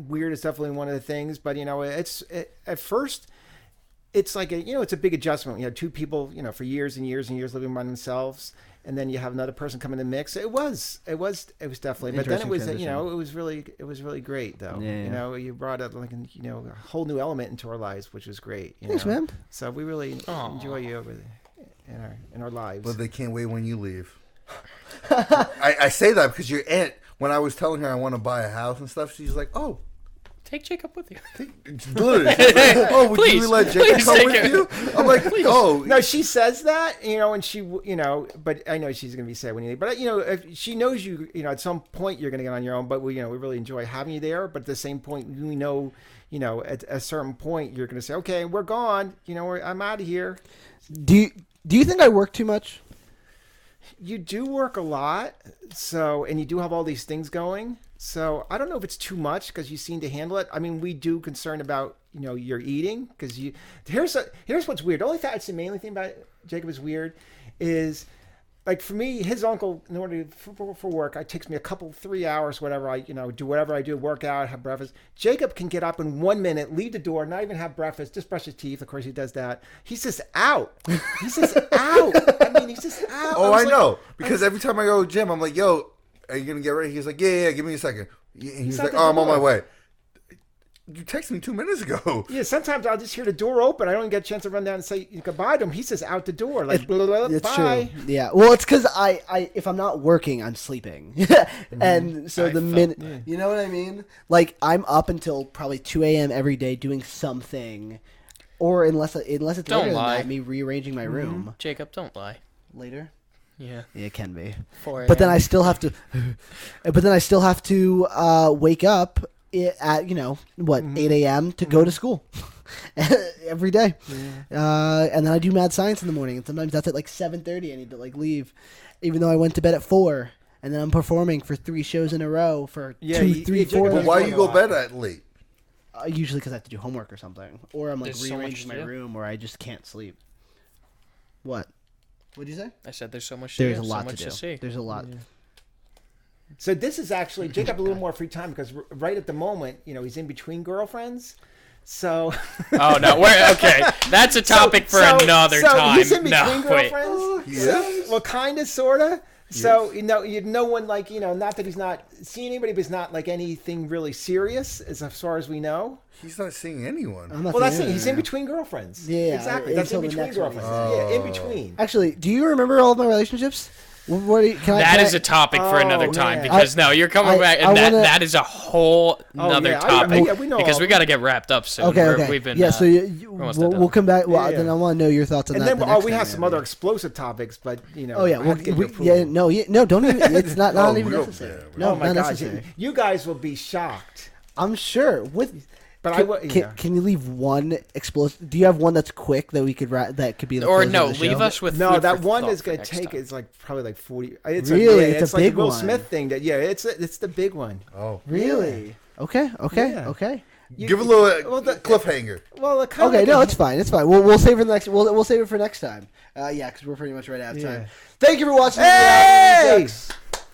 weird is definitely one of the things, but at first it's like it's a big adjustment. Two people, for years and years and years living by themselves, and then you have another person come in the mix. It was definitely, but then it was it was really great though. Yeah. You brought up like a whole new element into our lives, which was great. Thanks, man. So we really enjoy you over there in our lives. But they can't wait when you leave. I say that because your aunt, when I was telling her I want to buy a house and stuff, she's like, "Oh, take Jacob with you." Literally, like, "Oh, would you let Jacob come with you?" I'm like, "Oh, no." She says that, and she, but I know she's gonna be sad when you leave. But if she knows you, at some point you're gonna get on your own. But we really enjoy having you there. But at the same point, we know, at a certain point you're gonna say, "Okay, we're gone." I'm out of here. Do you think I work too much? You do work a lot, and you do have all these things going. So I don't know if it's too much because you seem to handle it. I mean, we do concern about your eating because here's what's weird. The only thing I'd say mainly thing about Jacob is weird is like for me, his uncle in order for work, it takes me 3 hours, whatever I do whatever I do, work out, have breakfast. Jacob can get up in 1 minute, leave the door, not even have breakfast, just brush his teeth. Of course, he does that. He's just out. He's just out. I mean, he's just out. Oh, I know because every time I go to the gym, I'm like, "Yo, are you gonna get ready?" He's like, "Yeah, give me a second." He's like, "Oh, I'm on my way." You texted me 2 minutes ago. Yeah, sometimes I'll just hear the door open. I don't even get a chance to run down and say goodbye to him. He's just out the door, like blah, blah, blah, bye. True. Yeah. Well, it's because I if I'm not working, I'm sleeping, and so you know what I mean. Like I'm up until probably 2 a.m. every day doing something, or unless it's later than that, me rearranging my room. Jacob, don't lie. Later. Yeah, it can be. 4 a.m. But then I still have to. Wake up at 8 a.m. to go to school every day, and then I do mad science in the morning, and sometimes that's at like 7:30. I need to leave, even though I went to bed at 4, and then I'm performing for 3 shows in a row for 2, 3, 4. But why do you go bed at late? Usually because I have to do homework or something, or I'm rearranging my room, or I just can't sleep. What? What'd you say? I said there's so much. There's a lot to see. There's a lot. Yeah. So this is actually Jacob a little more free time because right at the moment, he's in between girlfriends. So. Oh no! Okay, that's a topic for another time. He's in between girlfriends. Yes. Well, kind of, sorta. So no one not that he's not seeing anybody, but it's not like anything really serious as far as we know. He's not seeing anyone. Well, that's it. He's in between girlfriends. Yeah, exactly. That's in between girlfriends. Yeah, in between. Actually, do you remember all of my relationships? That is a topic for another time because you're coming back, and that is a whole another topic because we got to get wrapped up soon. Okay. We've been so we'll come back. Well, then I want to know your thoughts on that. And then we have some other explosive topics, but Oh yeah, don't even. It's not even necessary. No, not necessary. You guys will be shocked. I'm sure Can you leave one explosive? Do you have one that's quick that we could that could be the leave us with that one is going to take is probably 40. It's really it's a big Will one. Smith thing it's the big one. Oh really? Yeah. Okay. Give a little cliffhanger. Well, it's fine. We'll save it for next. We'll save it for next time. Because we're pretty much right out of time. Thank you for watching. Hey!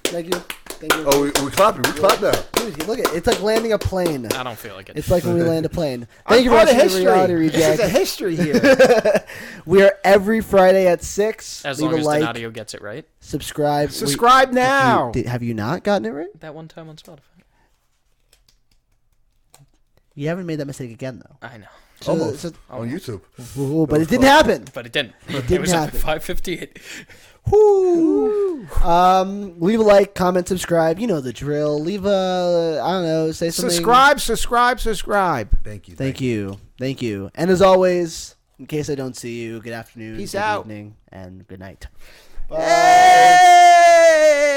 Thank you. Oh, we clapping. We clap now. Dude, look it's like landing a plane. I don't feel like it. It's like when we land a plane. Thank you for watching The Reality Reject. This is a history here. We are every Friday at 6. As long as Donadio gets it right. Subscribe. Subscribe now. Have you not gotten it right? That one time on Spotify. You haven't made that mistake again, though. I know. Almost on YouTube. Ooh, but it didn't happen. But it didn't. It was happen. 5:58. Woo! Leave a like, comment, subscribe. You know the drill. Leave a, I don't know, say something. Subscribe. Thank you. And as always, in case I don't see you, good afternoon, Peace good out. evening, and good night. Bye. Hey!